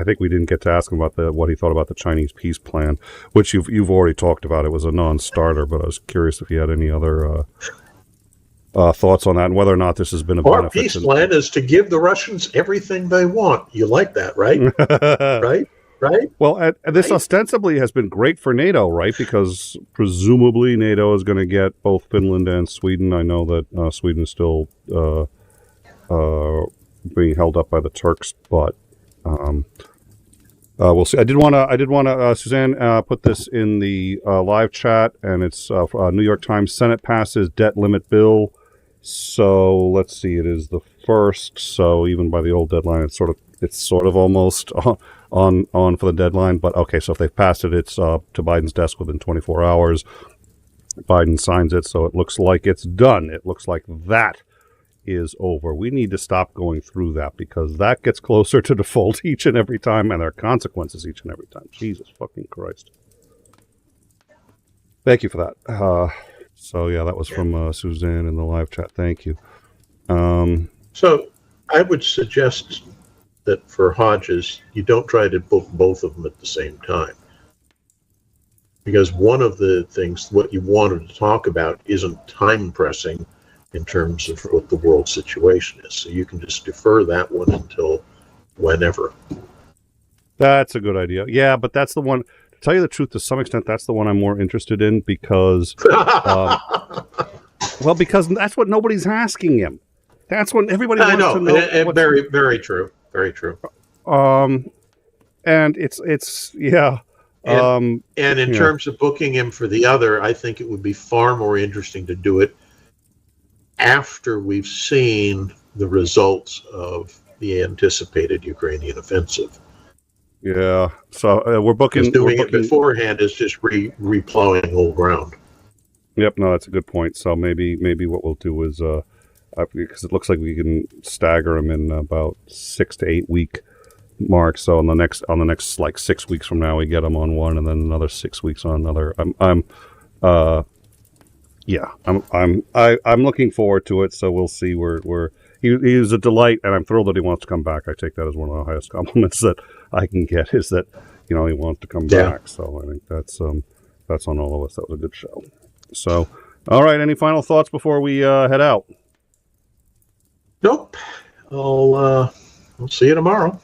think we didn't get to ask him about what he thought about the Chinese peace plan, which you've already talked about. It was a non-starter, but I was curious if he had any other thoughts on that and whether or not this has been a benefit. Our peace plan is to give the Russians everything they want. You like that, right? Right? Well, this ostensibly has been great for NATO, right? Because presumably NATO is going to get both Finland and Sweden. I know that Sweden is still being held up by the Turks, but we'll see. I did want to Suzanne put this in the live chat, and it's New York Times. Senate passes debt limit bill. So let's see, it is the 1st. So even by the old deadline, it's sort of almost on for the deadline. But okay, so if they've passed it, it's to Biden's desk within 24 hours. Biden signs it, so it looks like it's done. It looks like that is over. We need to stop going through that, because that gets closer to default each and every time, and there are consequences each and every time. Jesus fucking Christ. Thank you for that. So yeah, that was from Suzanne in the live chat. Thank you. So I would suggest that for Hodges, you don't try to book both of them at the same time. Because one of the things, what you wanted to talk about, isn't time pressing in terms of what the world situation is. So you can just defer that one until whenever. That's a good idea. Yeah, but that's the one, to tell you the truth, to some extent, that's the one I'm more interested in, because, well, because that's what nobody's asking him. That's what everybody wants to know. And very, very true. Very true. And it's yeah. And in terms of booking him for the other, I think it would be far more interesting to do it after we've seen the results of the anticipated Ukrainian offensive. Yeah, so we're booking. Doing it beforehand is just replowing old ground. Yep, no, that's a good point. So maybe what we'll do is, because it looks like we can stagger them in about 6 to 8 week mark. So on the next like 6 weeks from now, we get them on one, and then another 6 weeks on another. I'm looking forward to it. So we'll see. He's a delight, and I'm thrilled that he wants to come back. I take that as one of the highest compliments that I can get, is that, he wants to come back. So I think that's on all of us. That was a good show. So, all right. Any final thoughts before we head out? Nope. I'll see you tomorrow.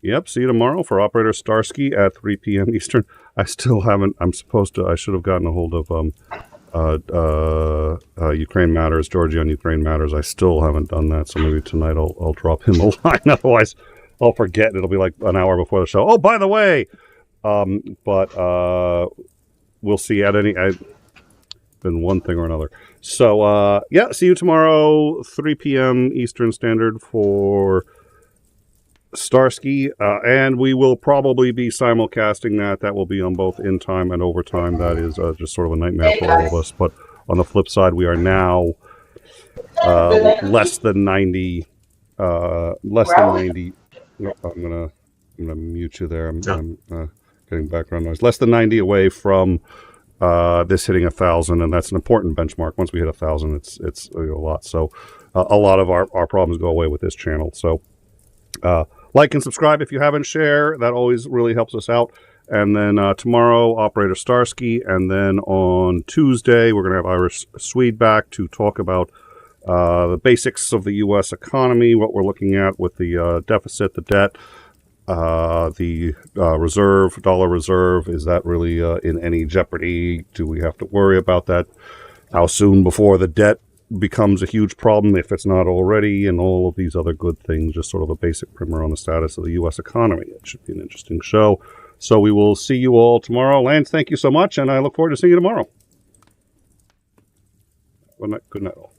Yep. See you tomorrow for Operator Starsky at 3 p.m. Eastern. I still haven't. I should have gotten a hold of Ukraine Matters, Georgie on Ukraine Matters. I still haven't done that, so maybe tonight I'll drop him a line. Otherwise, I'll forget. It'll be like an hour before the show. Oh, by the way, but we'll see. Been one thing or another. So yeah, see you tomorrow, 3 p.m. Eastern Standard for Starsky, and we will probably be simulcasting that. That will be on both in time and overtime. That is just sort of a nightmare for all of us. But on the flip side, we are now less than 90. Less than 90. No, I'm gonna mute you there. I'm getting background noise. Less than 90 away from this hitting 1,000, and that's an important benchmark. Once we hit 1,000, it's a lot. So a lot of our problems go away with this channel. So like and subscribe if you haven't. Share, that always really helps us out. And then tomorrow, Operator Starsky, and then on Tuesday we're going to have Iris Swede back to talk about the basics of the U.S. economy, what we're looking at with the deficit, the debt, the dollar reserve. Is that really in any jeopardy? Do we have to worry about that? How soon before the debt becomes a huge problem, if it's not already, and all of these other good things, just sort of a basic primer on the status of the U.S. economy. It should be an interesting show. So we will see you all tomorrow. Lance, thank you so much, and I look forward to seeing you tomorrow. Good night all.